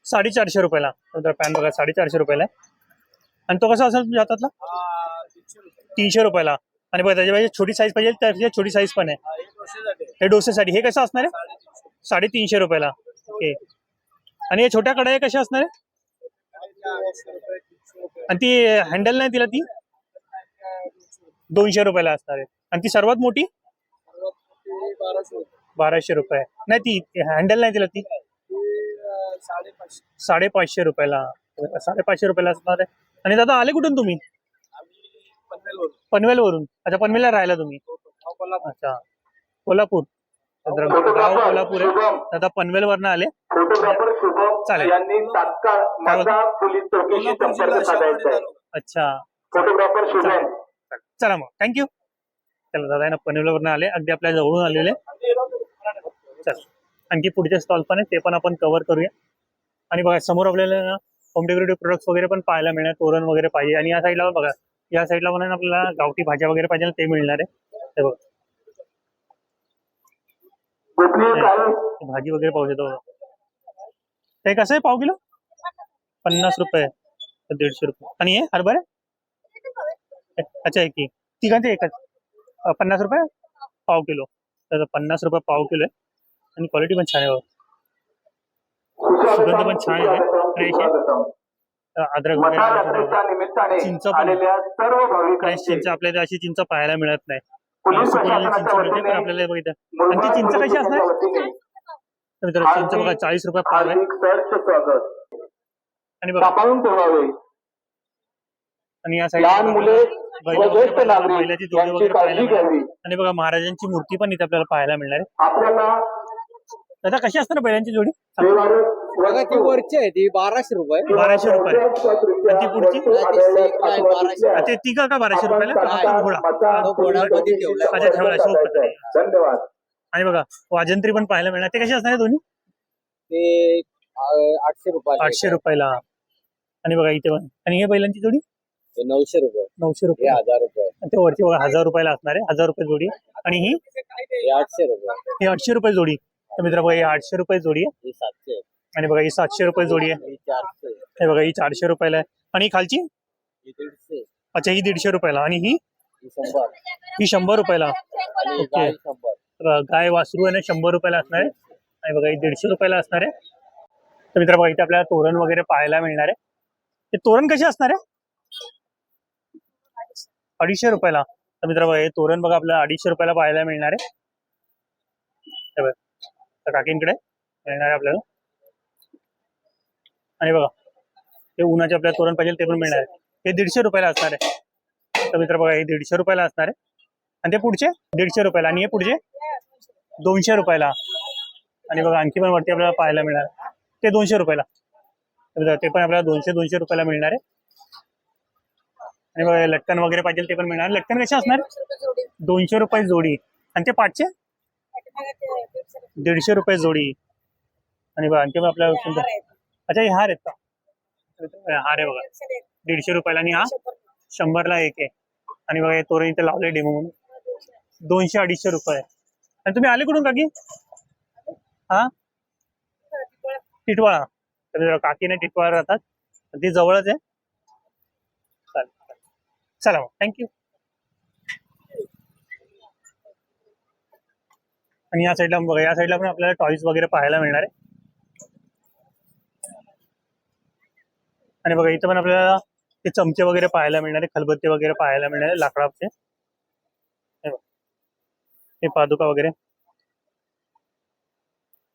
450 रुपयाला. तर पॅन बघा 450 रुपयाला आहे. आणि तो कसा असेल हातातला? 300 रुपयाला. आणि बघा त्याच्या पाहिजे छोटी साईज पाहिजे त्याची छोटी साईज पण आहे. हे डोसेसाठी. हे कसं असणार आहे? 350 रुपयाला. ओके. आणि हे छोट्या कढया कशा असणार आहे? आणि ती हँडल नाही तिला ती 200 रुपयाला असणार आहे. आणि ती सर्वात मोठी 1200 रुपये. नाही ती हँडल नाही तिला ती 550 रुपयाला. 550 रुपयाला असणार आहे. आणि दादा आले कुठून तुम्ही? पनवेलवरून. अच्छा पनवेलला राहिला तुम्ही? अच्छा कोल्हापूर. गाव कोल्हापूर आहे. दादा पनवेलवरनं आले. चालेल. अच्छा चला मग थँक्यू. चला दादा ना पनवेलवरनं आले. अगदी आपल्या जवळून आलेले. चल आणखी पुढचे स्टॉल पण आहे ते पण आपण कव्हर करूया. आणि बघा समोर आपल्याला ना होम डेकोरेटिव्ह प्रोडक्ट्स वगैरे पण पाहायला मिळणार. तोरण वगैरे पाहिजे. आणि या साईडला बघा या साईडला पण आपल्याला गावठी भाज्या वगैरे पाहिजे ते मिळणार आहे. हे बघा भाजी वगैरे पाहू शकतो. ते कसं आहे पाव किलो? 50 रुपये. 150 रुपये. आणि हे हरभरे? अच्छा एक की तिघांचे एकच 50 रुपये पाव किलो. तर 50 रुपये पाव किलो आहे. आणि क्वालिटी पण छान आहे. सुगंध पण छान आहे. फ्रेश आहे. अद्रक वगैरे चिंच पण चिंच आपल्याला अशी चिंच पाहायला मिळत नाही. सुकवलेली चिंच मिळते पण आपल्याला बघितलं. आणि ती चिंच कशी असणार? मित्रांनो चिंच बघा 40 रुपये पाव आहे. आणि बघा आणि या साईड बैलाची जोडी वगैरे पाहायला मिळेल. आणि बघा महाराजांची मूर्ती पण इथे आपल्याला पाहायला मिळणार आहे. दादा कशी असणार बैलांची जोडी? बघा ती वरची आहे ती 1200 रुपये. 1200 रुपये. आणि ती पुढची ते ती का 1200 रुपयाला? घोडा अच्छा ठेवला. आणि बघा वाजंत्री पण पाहायला मिळणार. ते कशी असणार दोन्ही? ते 800 रुपये. 800 रुपयाला. आणि बघा इथे पण. आणि हे बैलांची जोडी 900 रुपये. 900 रुपये. 1000 रुपये. आणि ते वरची बघा 1000 रुपयाला असणार आहे. 1000 रुपये जोडी. आणि ही 800 रुपये. ही 800 रुपये जोडी. तर मित्र बघा ही 800 रुपये जोडी आहे. 700. आणि बघा ही 700 रुपये जोडी आहे. 400. हे बघा ही 400 रुपयाला आहे. आणि खालची 150. अच्छा ही 150 रुपयाला. आणि ही 100. ही 100 रुपयाला. ओके. गाय वासरू आहे ना 100 रुपयाला असणार आहे. आणि बघा ही 150 रुपयाला असणार आहे. तर मित्र बघा इथे आपल्याला तोरण वगैरे पाहायला मिळणार आहे. ते तोरण कसे असणार आहे? 250 रुपयाला. तर मित्र बघा हे तोरण बघा आपल्याला 250 रुपयाला पाहायला मिळणार आहे. तर काकींकडे मिळणार आहे आपल्याला. आणि बघा ते उन्हाचे आपल्याला तोरण पाहिजे ते पण मिळणार आहे. हे 150 रुपयाला असणार आहे. तर मित्र बघा हे 150 रुपयाला असणार आहे. आणि ते पुढचे 150 रुपयाला. आणि हे पुढचे 200 रुपयाला. आणि बघा आणखी पण वरती आपल्याला पाहायला मिळणार ते 200 रुपयाला. ते पण आपल्याला 200 रुपयाला मिळणार आहे. आणि बघा लटकन वगैरे पाहिजे ते पण मिळणार. लटकन कसे असणार? 200 रुपये जोडी. आणि ते पाचशे 150 रुपये जोडी. आणि बघा आणखी आपल्याला सुंदर अच्छा हे हार आहेत का? हार आहे बघा 150 रुपयाला आणि हा 100ला एक आहे. आणि बघा हे तोरण इथे लावले डेमो म्हणून 200-250 रुपये. आणि तुम्ही आले कुठून काकी? हा टिटवाळा. तर काकीने टिटवाळा राहतात ती जवळच आहे. चालेल चला मग थँक्यू. आणि या साईडला बघा या साईडला पण आपल्याला टॉईज वगैरे पाहायला मिळणार आहे. आणि बघा इथं पण आपल्याला ते चमचे वगैरे पाहायला मिळणार आहे. खलबत्ते वगैरे पाहायला मिळणार आहे लाकडाचे. हे पादुका वगैरे.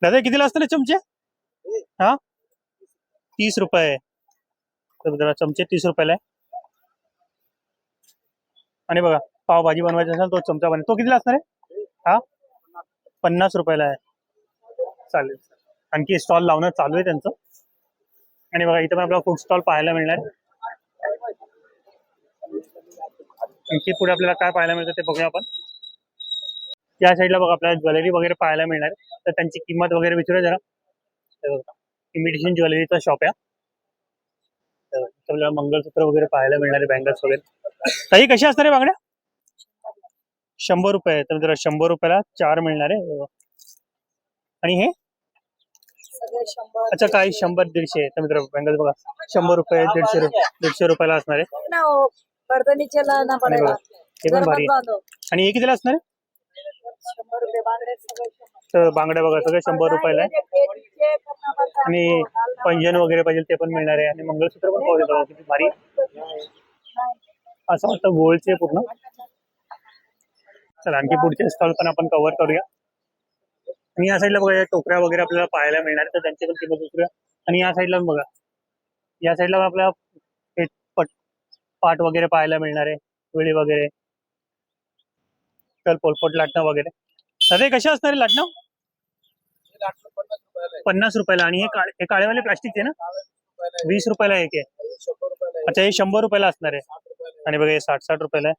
दादा कितीला असतात चमचे? हा 30 रुपये. तर जरा चमचे 30 रुपयाला आहे. आणि बघा पावभाजी बनवायची असेल तो चमचा बनतो तो कितीला असणार आहे? हा 50 रुपयाला आहे. चालेल. आणखी स्टॉल लावणं चालू आहे त्यांचं. आणि बघा इथं पण आपल्याला फूड स्टॉल पाहायला मिळणार आहे. आणखी पुढे आपल्याला काय पाहायला मिळतं ते बघूया आपण. या साईडला बघा आपल्याला ज्वेलरी वगैरे पाहायला मिळणार आहे. तर त्यांची किंमत वगैरे विचारूया जरा. इमिटेशन ज्वेलरीचा शॉप आहे. तर आपल्याला मंगळसूत्र वगैरे पाहायला मिळणार आहे. बँगल्स वगैरे. ताई कशी असणार आहे बांगड्या? 100 रुपये. तर जरा 100 रुपयाला 4 मिळणार आहे. आणि हे अच्छा काही 100-150. तर मित्र बँगल्स बघा 100 रुपये 150 रुपयाला असणार आहे. आणि बघा हे पण भारी आहे. आणि हे कितीला असणार आहे? तर बांगड्या बघा सगळे 100 रुपयाला आहे. आणि पैंजण वगैरे पाहिजे ते पण मिळणार आहे. आणि मंगळसूत्र पण पाहू बघा किती भारी असं वाटतं गोल्डचे पूर्ण. चला आणखी पुढचे स्टॉल पण आपण कव्हर करूया. आणि या साईडला बघा टोकऱ्या वगैरे आपल्याला पाहायला मिळणार आहे. तर त्यांची पण किंमत विचारूया. आणि या साईडला बघा या साईडला आपल्याला पाट वगैरे पाहायला मिळणार आहे. वेळी वगैरे तर पोलपोट लाटणं वगैरे. सध्या कशा असणार आहे लाटणं? 50 रुपयाला. आणि हे काळेवाले प्लास्टिकचे ना 20 रुपयाला एक आहे. अच्छा हे 100 रुपयाला असणार आहे. आणि बघा हे 60-60 रुपयाला आहे.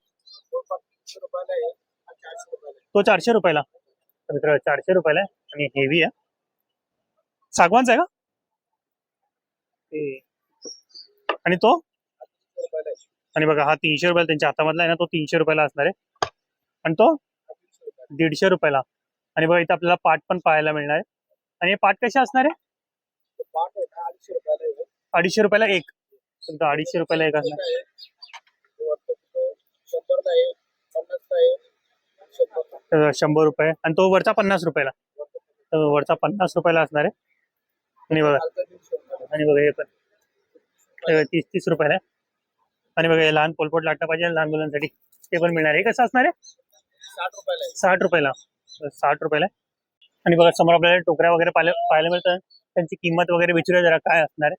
तो 400 रुपयाला. तर मित्र 400 रुपयाला आहे. आणि हेवी आहे. सागवानचा आहे का? आणि तो आणि बघा हा 300 रुपयाला त्यांच्या हातामधला आहे ना तो 300 रुपयाला असणार आहे. आणि तो 150 रुपयाला. आणि बघा इथं आपल्याला पाट पण पाहायला मिळणार आहे. आणि हे पाट कसे असणार आहे? 250 रुपयाला एक. 250 रुपयाला एक असणार. 100 रुपये. आणि तो वरचा 50 रुपयाला. तर वरचा 50 रुपयाला असणार आहे. आणि बघा हे पण 30-30 रुपयाला आहे. आणि बघा हे लहान पोलपोट लाटणं पाहिजे लहान मुलांसाठी ते पण मिळणार आहे. कसं असणार आहे? 60 रुपयाला. 60 रुपयाला. आणि बघा समोर आपल्याला टोकऱ्या वगैरे पाहायला मिळतं. त्यांची किंमत वगैरे विचारूया जरा काय असणार आहे.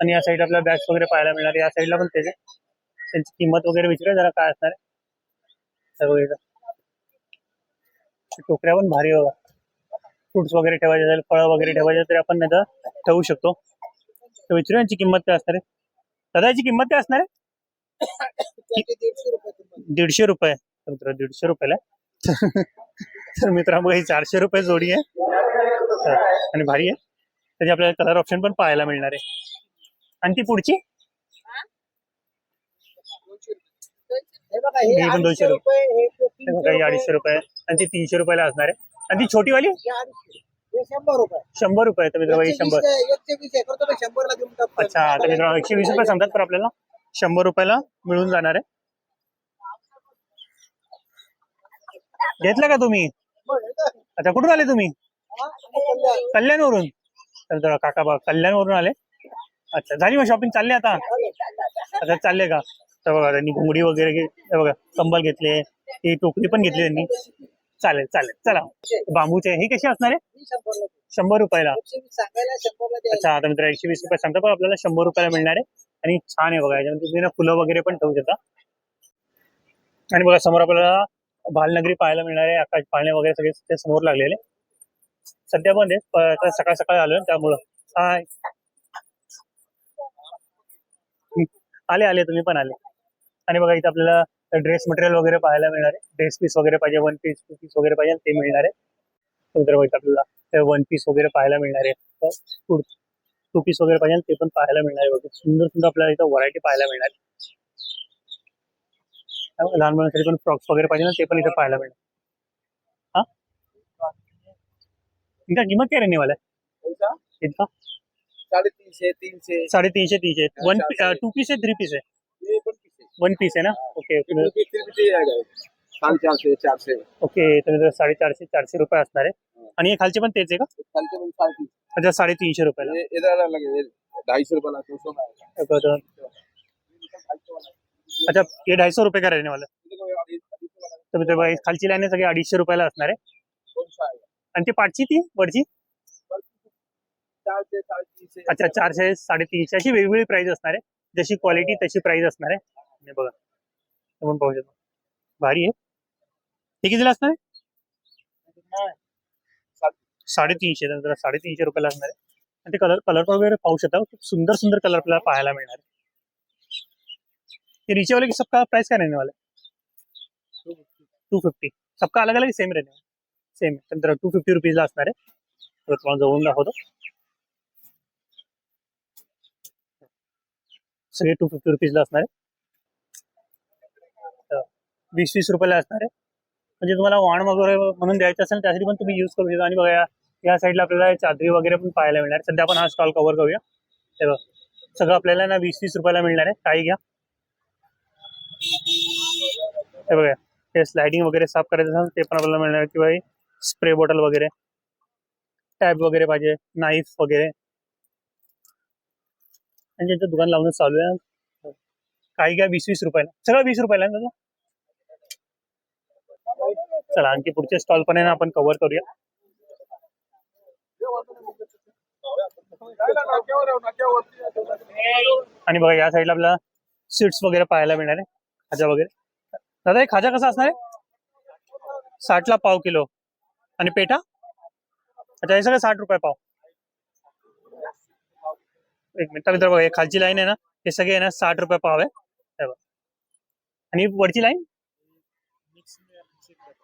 आणि या साईड आपल्याला बॅग्स वगैरे पाहायला मिळणार. या साईडला पण त्यांची किंमत वगैरे विचारूया जरा काय असणार आहे. टोकऱ्या पण भारी बघा. फ्रुट्स वगैरे ठेवायचे असेल फळं वगैरे ठेवायचे तरी आपण नाही ठेवू शकतो. तर विचारूया यांची किंमत काय असणार आहे. दादा याची किंमत काय असणार आहे? 150 रुपये. तर 150 रुपयाला. तर मित्रांनो ही 400 रुपये जोडी आहे. आणि भारी आहे. त्याची आपल्याला कलर ऑप्शन पण पाहायला मिळणार आहे. आणि ती पुढची ही पण 200 रुपये. 250 रुपये. आणि ती 300 रुपयाला असणार आहे. आणि ती छोटीवाली 100 रुपये. तर मित्रांनो 100. अच्छा तर मित्रांनो 120 रुपये सांगतात तर आपल्याला 100 रुपयाला मिळून जाणार आहे. घेतलं का तुम्ही? अच्छा कुठून आले तुम्ही? कल्याणवरून. तर काका बघा कल्याणवरून आले. अच्छा झाली मग शॉपिंग चालली आता? अच्छा चालले का? तर बघा त्यांनी घुंगडी वगैरे बघा कंबल घेतले. ही टोकरी पण घेतली त्यांनी. चालेल चालेल चला. बांबूचे ही कशी असणार आहे? 100 रुपयाला. अच्छा आता मित्र 120 रुपये सांगता पण आपल्याला 100 रुपयाला मिळणार आहे. आणि छान आहे बघा याच्यामध्ये तुम्ही ना फुलं वगैरे पण ठेवू शकता. आणि बघा समोर आपल्याला भालनगरी पाहायला मिळणार आहे. आकाश पाळणे वगैरे सगळे ते समोर लागलेले. सध्या बंद आहे सकाळ सकाळी आलोय त्यामुळं. हाय आले आले, तुम्ही पण आले. आणि बघा इथे आपल्याला ड्रेस मटेरियल वगैरे पाहायला मिळणार आहे. ड्रेस पीस वगैरे पाहिजे, वन पीस, टू पीस वगैरे पाहिजे ते मिळणार आहे. तर बघा इथे आपल्याला वन पीस वगैरे पाहायला मिळणार आहे. टू पीस वगैरे पाहिजे ते पण पाहायला मिळणार आहे. बघा सुंदर सुंदर आपल्याला इथं व्हरायटी पाहायला मिळणार आहे. लहान मुलांसाठी पण फ्रॉक्स वगैरे पाहिजे ना, ते पण इथे पाहायला मिळणार. हाँ, इनका कीमत क्या रहने वाला है इनका? 350, 300, 350 तीनशे. वन टू पीस है, थ्री पीस है? ये 1 पीस है। वन पीस है ना. ओके ओके 2 पीस 3 पीस आएगा 450, 400 ओके. तर 450 रुपये असणार आहे. आणि हे खालचे पण तेच आहे का? खालचे पण 350. अच्छा 350 रुपयाला. ये इधर लगे 250 रुपये 200 में आएगा। तो- अच्छा ये 250 रुपये का रहने वाला है. देखो ये अभी तर मित्र बघा, खालची लाईन आहे सगळी 250 रुपयाला असणार आहे. कौन सा आएगा? आणि ती पाठची ती वरची 400, 350। अच्छा 400, 350 अशी वेगवेगळी प्राइस असणार आहे. जशी क्वालिटी तशी प्राइस असणार आहे. आणि बघा आपण पाहू शकतो, भारी आहे. हे कितीला असणार आहे? 350. नंतर 350 रुपयाला असणार आहे. आणि ते कलर कलर वगैरे पाहू शकता, खूप सुंदर सुंदर कलर आपल्याला पाहायला मिळणार आहे. ये नीचे वाले की सबका प्राइस क्या रहने वाला है? 250. सबका अलग अलग सेम रहने वाला? सेम. नंतर 250 रुपीजला असणार आहे. तर तुम्हाला जवळून दाखवतो. सगळे 250 रुपीजला असणार आहे. 20-20 रुपयाला असणार आहे. म्हणजे तुम्हाला वाण वगैरे म्हणून द्यायचं असेल त्यासाठी पण तुम्ही यूज करू शकता. आणि बघा या साईडला आपल्याला चादरी वगैरे पण पाहायला मिळणार. सध्या आपण हा स्टॉल कव्हर करूया. हे बघा सगळं आपल्याला ना 20-20 रुपयाला मिळणार आहे. काही घ्या. हे बघा ते स्लायडिंग वगैरे साफ करायचं असेल ते पण आपल्याला मिळणार. किंवा स्प्रे बॉटल वगैरे, टॅब वगैरे पाहिजे, नाईफ वगैरे. आणि त्यांचं दुकान लावणं चालू आहे. काही घ्या 20-20 रुपयाला. सगळं 20 रुपयाला आहे ना. चला आणखी पुढचे स्टॉल पण आहे ना आपण कव्हर करूया. आणि बघा या साईडला आपल्याला सीट्स वगैरे पाहायला मिळणार आहे. खाजा वगैरे. दादा हे खाजा कसा असणार आहे? 60ला पाव किलो. आणि पेठा? अच्छा हे सगळं 60 रुपये पाव. एक मिनिट मित्र बघा, हे खालची लाईन आहे ना, हे सगळे आहे ना 60 रुपये पाव आहे. हे बघा. आणि वरची लाईन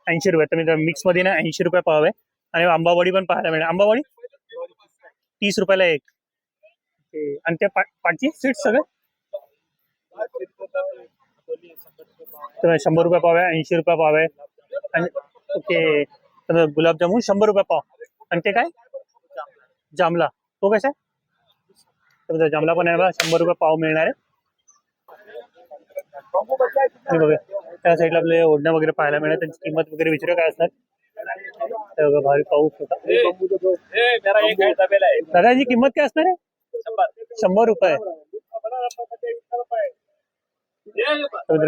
80 रुपये. तर मित्र मिक्स मध्ये ना 80 रुपये पाव आहे. आणि आंबावडी पण पाहायला मिळेल. आंबावडी 30 रुपयाला एक. आणि त्या पाठची सीट सगळे तर 100 रुपये पाव आहे, 80 रुपये पाव आहे. आणि ओके तर गुलाबजामुन 100 रुपये पाव. आणि ते काय जामला तो कसा आहे? तर जामला पण आहे बघा 100 रुपये पाव मिळणार आहे. आणि बघा त्या साईडला आपले ओढण्या वगैरे पाहायला मिळणार. त्यांची किंमत वगैरे विचारू काय असणार. भारी पाऊस होता. दादाची किंमत काय असणार आहे? 100 रुपये.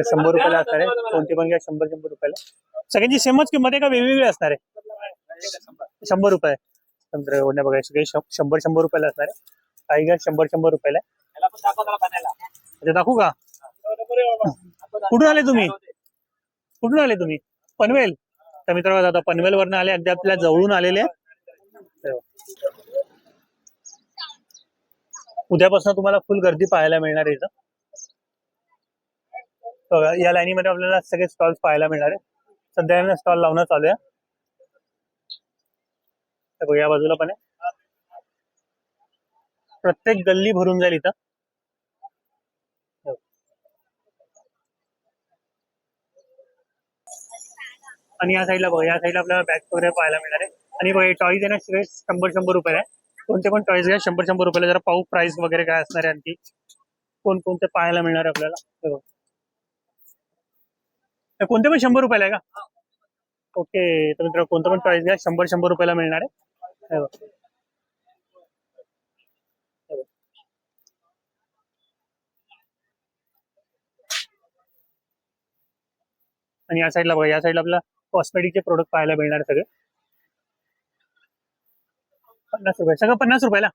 100 रुपयाला असणार आहे. कोणती पण घ्या 100 रुपयाला. सगळ्यांची सेमच किंमत आहे का वेगवेगळी असणार आहे? 100 रुपये. नंतर ओढण्या बघा सगळे 100 रुपयाला असणार आहे. काही घ्या 100 रुपयाला. अच्छा दाखवू का? कुठून आले तुम्ही? कुठून आले तुम्ही? पनवेल. तर मित्रांनो आता पनवेल वरनं आले, अगदी आपल्या जवळून आलेले. उद्यापासून तुम्हाला फुल गर्दी पाहायला मिळणार आहे इथं. बघा या लाईनीमध्ये आपल्याला सगळे स्टॉल्स पाहायला मिळणार आहे. सध्या स्टॉल लावणं चालू आहे. बघा या बाजूला पण आहे. प्रत्येक गल्ली भरून जाईल इथं. आणि या साईडला बघा, या साईडला आपल्याला बॅग्स वगैरे पाहायला मिळणार आहे. आणि बघा टॉईज आहे ना सगळे 100 रुपये आहे. कोणते पण टॉईज घ्या 100 रुपयाला. जरा पाहू प्राइस वगैरे काय असणार आहे. आणखी कोणते पाहायला मिळणार आहे आपल्याला. कोणते पण 100 रुपयाला आहे का? ओके तर मित्र कोणतं पण टॉईज घ्या 100 रुपयाला मिळणार आहे. आणि या साईडला बघा, या साईडला आपल्याला कॉस्मेटिकचे प्रोडक्ट पाहायला मिळणार सगळे 50 रुपये. सगळं 50 रुपयाला.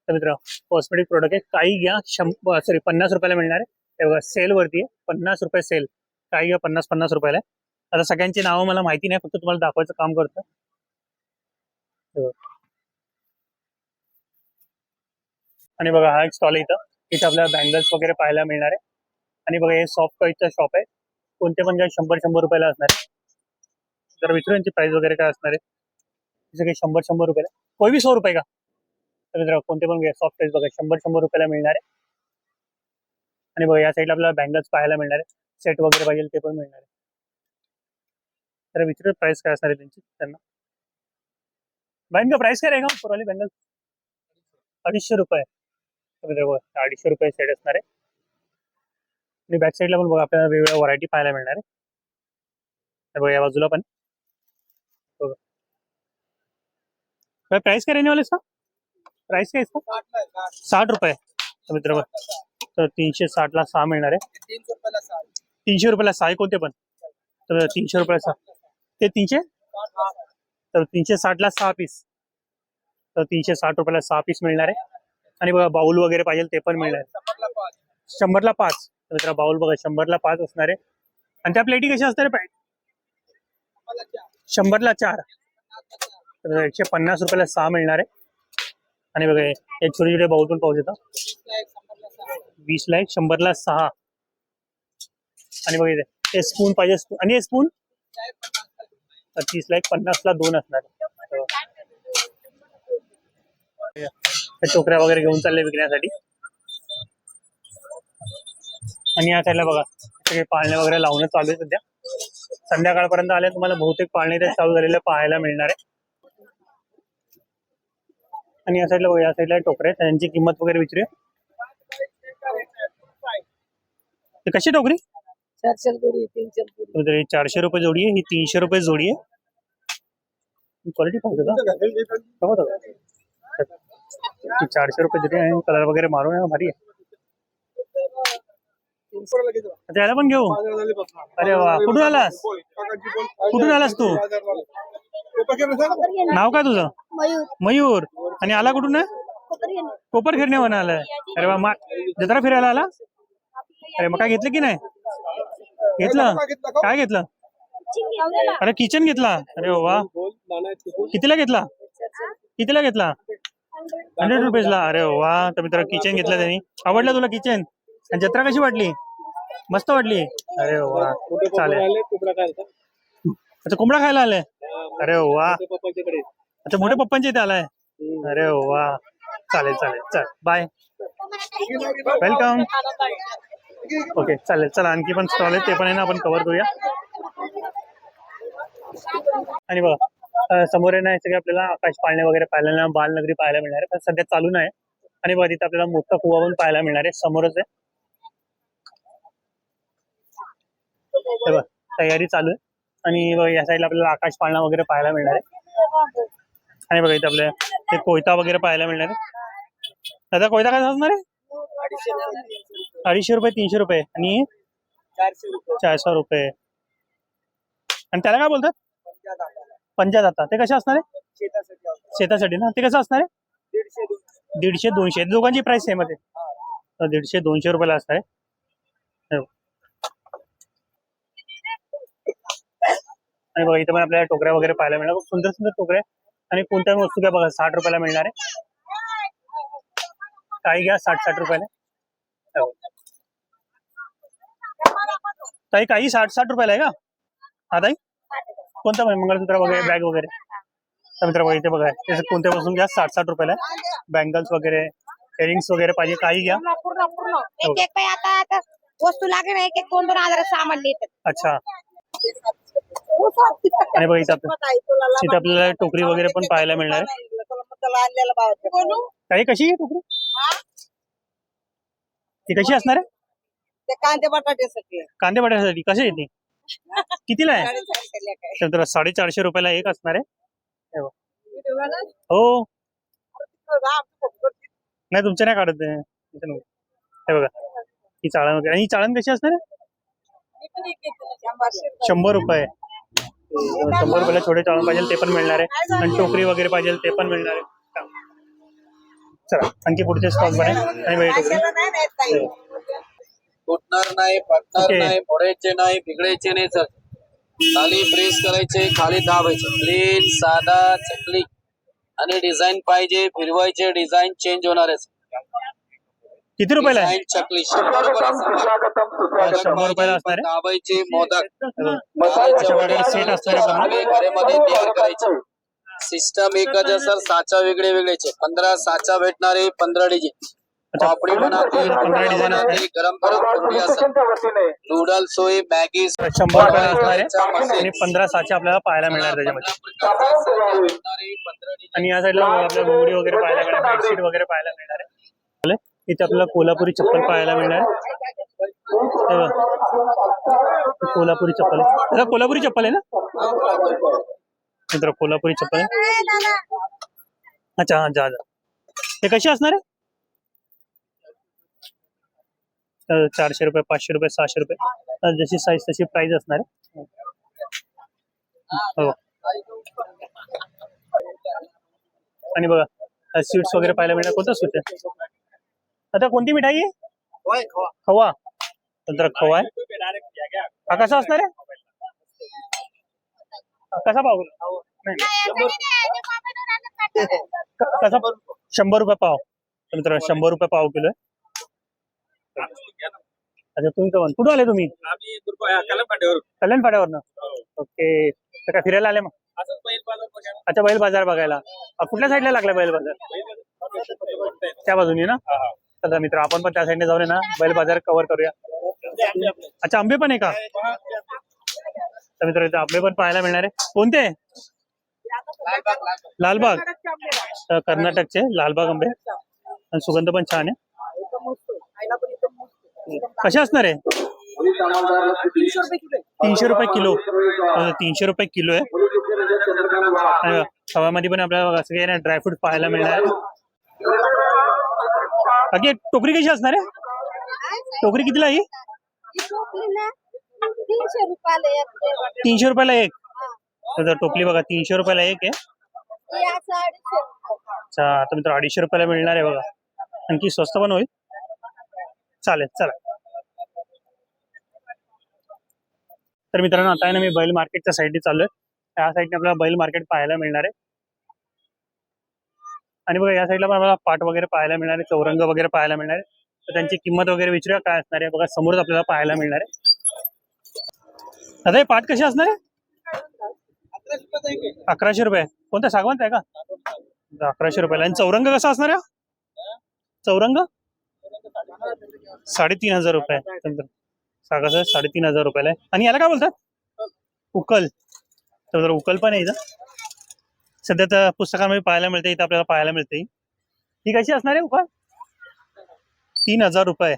तर मित्र कॉस्मेटिक प्रोडक्ट आहे. काही घ्या 50 रुपयाला मिळणार आहे. हे बघा सेल वरती आहे. 50 रुपये सेल. काही घ्या 50 रुपयाला आहे. आता सगळ्यांची नावं मला माहिती नाही, फक्त तुम्हाला दाखवायचं काम करतं. आणि बघा हा एक स्टॉल आहे इथं. इथे आपल्याला बँगल्स वगैरे पाहायला मिळणार आहे. आणि बघा हे सॉफ्ट टॉयचं शॉप आहे. कोणते पण घ्या 100 रुपयाला असणार आहे. जर विचारू यांची प्राइस वगैरे काय असणार आहे. जसं काही 100 रुपयाला, कोई भी 100 रुपये का. तर मित्रांनो कोणते पण घ्या सॉफ्ट टॉयज बघा 100 रुपयाला मिळणार आहे. आणि बघा या साईडला आपल्याला बँगल्स पाहायला मिळणार आहे. सेट वगैरे पाहिजे ते पण मिळणार आहे. तर विचारू प्राइस काय असणार आहे त्यांची त्यांना. बहन का प्राइस काय रहेगा पुराली बँगल्स? 250 रुपये. तर मित्रांनो 250 रुपये सेट असणार आहे. आणि बॅक साईडला पण बघा आपल्याला वेगवेगळ्या व्हरायटी पाहायला मिळणार आहे. तर बघा या बाजूला पण भाई प्राइस क्या रहने वाले इसका? प्राइस क्या इसका? 60 रुपये. तर मित्रांनो तर 360 ला 6 मिळणार आहे. 300 रुपयाला 6 कोणते पण. तर 300 रुपयाला 6 ते 300. तर 360 ला 6 पीस. तर 360 रुपयाला 6 पीस मिळणार आहे. आणि बघा बाउल वगैरे पाहिजे ते पण मिळणार आहे. 100 ला 5. तर मित्रांनो बाउल बघा 100 ला 5 असणार आहे. आणि त्या प्लेटी कशा असणार आहे? 100 ला 4. तर 150 रुपयाला 6 मिळणार आहे. आणि बघा एक छोटे छोटे बाउल पण पाहू शकता. 20 ला 1, 100 ला 6. आणि बघा ते स्पून पाहिजे. आणि हे स्पून 30 ला 1, 50 ला 2 असणार आहे. टोकऱ्या वगैरे घेऊन चालले विकण्यासाठी. आणि या साईडला बघा सगळे पाळणे वगैरे लावणं चालू आहे सध्या. संध्याकाळपर्यंत आले तुम्हाला बहुतेक पाळणे ते चालू झालेले पाहायला मिळणार आहे. आणि या साईडला बघा या साईडला टोकरे त्यांची किंमत वगैरे विचारूया. कशी टोकरी? 400 जोडी 300 जोडी. 400 रुपये जोडी आहे. ही 300 रुपये जोडी आहे. क्वालिटी पाहू शकता. 400 रुपये जोडी आहे. कलर वगैरे मारून आहे भारी आहे. त्याला पण घेऊ. अरे वा कुठून आलास? कुठून आलास तू? नाव काय तुझं? मयूर. आणि आला कुठून आहे? कोपर खेळण्यावर आलाय. अरे वा जत्रा फिरायला आला. अरे मग काय घेतलं की नाही? घेतलं. काय घेतलं? अरे किचन घेतला. अरे वा कितीला घेतला? कितीला घेतला? 100 रुपीजला. अरे वा. तर मित्र किचन घेतलं त्यांनी. आवडलं तुला किचन? आणि जत्रा कशी वाटली? मस्त वाटली. अरे वा चालेल. अच्छा कोंबडा खायला आलाय. अरे वा. अच्छा मोठ्या पप्पांच्या इथे आलाय. अरे वा चालेल चालेल चल बाय वेलकम. ओके चालेल चला आणखी पण स्टॉल आहे ते पण आहे ना आपण कव्हर करूया. आणि बघा समोर आहे ना सगळे आपल्याला आकाश पाळणे वगैरे पाहायला बालनगरी पाहायला मिळणार आहे. पण सध्या चालू नाही. आणि बघा तिथे आपल्याला मोठा कुवा पण पाहायला मिळणार आहे समोरच आहे. तयारी चालू आहे. आणि बघा या साईडला आपल्याला आकाश पाळणा वगैरे पाहायला मिळणार आहे. आणि बघा इथे आपल्याला ते कोयता वगैरे पाहायला मिळणार आहे. दादा कोयता काय असणार आहे? 250 रुपये 300 रुपये आणि 400 रुपये. आणि त्याला काय बोलतात? पंजाजाता. ते कसे असणार आहे? शेतासाठी ना. ते कसं असणार आहे? 150 200. दोघांची प्राइस सेम आहे. 150 200 रुपयाला असणार आहे. आणि बघा इथे पण आपल्याला टोकऱ्या वगैरे पाहायला मिळणार. खूप सुंदर सुंदर टोकऱ्या. आणि कोणत्या वस्तू घ्या बघा 60 रुपयाला मिळणार आहे. काही घ्या 60 रुपयाला. ताई काही 60 रुपयाला आहे का? हा ताई कोणता मंगळसूत्र वगैरे बॅग वगैरे. तर मित्र बघा इथे बघा कोणत्या वस्तू घ्या 60 रुपयाला. बँगल्स वगैरे इयरिंग्स वगैरे पाहिजे काही घ्या. आता वस्तू लागेल 1-2 हजार सामान लिहितात. अच्छा. आणि बघा इथे आपल्याला टोकरी वगैरे पण पाहायला मिळणार आहे. काही कशी आहे टोकरी? ती कशी असणार आहे? कांदे बटाट्यासाठी. कांदे बटाट्यासाठी कशी येते? कितीला आहे? 450 रुपयाला एक असणार आहे. हो नाही तुमच्या नाही काढत हे बघा ही चाळण वगैरे. आणि ही चाळण कशी असणार आहे? 100 रुपये. 100 रुपयाला छोटे चाळण पाहिजे ते पण मिळणार आहे. आणि टोकरी वगैरे पाहिजे ते पण मिळणार आहे. चला आणखी पुढचे स्टॉक बने. आणि टोकरी फुटणार नाही, पडणार नाही, मोडायचे नाही, बिघडायचे नाही. सर खाली प्रेस करायचे, खाली दाबायचे. प्लेन साधा चकली. आणि डिझाईन पाहिजे फिरवायचे. डिझाईन चेंज होणार आहे. किती रुपयाला आहे? डिझाईन चकली 100 रुपयाला असणार. 100 रुपयाला असणार आहे. दाबायचे मोदक त्याच्याकडे सेट असणार आहे आपले घरामध्ये तयार करायचे. सिस्टम एकच आहे सर, साचा वेगळे वेगळेचे. 15 साचा भेटणार आहे, 15 डिझाईन. पापडी बनाते, 15 डिझाईन असणार. गरम गरम कोंबडी असेल, नूडल्स होय, मॅगी 100 रुपयाला असणार आहे आणि 15 साचे आपल्याला पाहायला मिळणार त्याच्यामध्ये. आणि या साईडला आपल्याला घोंगडी वगैरे पाहायला मिळणार, बेडशीट वगैरे पाहायला मिळणार आहे. इथे आपल्याला कोल्हापुरी चप्पल पाहायला मिळणार आहे. हे बघ, कोल्हापुरी चप्पल आहे. दादा कोल्हापुरी चप्पल आहे ना मित्र? कोल्हापुरी चप्पल आहे. अच्छा हा जा. हे कशी असणार आहे? 400 रुपये, 500 रुपये, 600 रुपये, जशी साईज तशी प्राइस असणार आहे. हो. आणि बघा स्वीट्स वगैरे पाहायला मिळणार. कोणतं स्वीट आहे आता? कोणती मिठाई आहे? खवा. नंतर खवा आहे. हा कसा असणार आहे? कसा पाव? कसा? 100 रुपये पाव. मित्र 100 रुपये पाव किलो आहे. अच्छा तुम्ही कुठून आले तुम्ही? कल्याण फाट्यावरनं. ओके. तर काय फिरायला आले मग? अच्छा बैल बाजार बघायला. कुठल्या साईडला लागला बैल बाजार? त्या बाजूनी ना. चला मित्र आपण पण त्या साईडने जाऊया ना, बैल बाजार कव्हर करूया. अच्छा आंबे पण आहे का? तर मित्र इथे आंबे पण पाहायला मिळणार आहे. कोणते? लालबाग. कर्नाटकचे लालबाग आंबे आणि सुगंध पण छान आहे. कसे असणार आहे? 300 रुपये किलो. 300 रुपये किलो आहे. खव्यामध्ये पण आपल्याला सगळे ड्रायफ्रूट पाहायला मिळणार. बाकी टोकरी कशी असणार आहे? टोकरी कितीला ही? 300 रुपयाला एक. टोपली बघा 300 रुपयाला एक आहे. अच्छा आता मित्र 250 रुपयाला मिळणार आहे बघा. आणखी स्वस्त पण होईल. चालेल चला. तर मित्रांनो आता आहे ना मी बैल मार्केटच्या साईडने चाललोय. त्या साईडने आपल्याला बैल मार्केट पाहायला मिळणार आहे. आणि बघा या साईडला पण आपल्याला पाट वगैरे पाहायला मिळणार आहे, चौरंग वगैरे पाहायला मिळणार आहे. तर त्यांची किंमत वगैरे विचारूया काय असणार आहे. बघा समोरच आपल्याला पाहायला मिळणार आहे. दादा हे पाट कसे असणार आहे? 1100 रुपये. कोणता सागवान आहे का? 1100 रुपयाला. आणि चौरंग कसा असणार आहे? चौरंग 3500 रुपये. सागाचं 3500 रुपयाला आहे. आणि याला काय बोलतात? उकल. तर उकल पण आहे इथं. सध्या तर पुस्तकांमध्ये पाहायला मिळते. इथं आपल्याला पाहायला मिळते. ही कशी असणार आहे उकल? 3000 रुपये.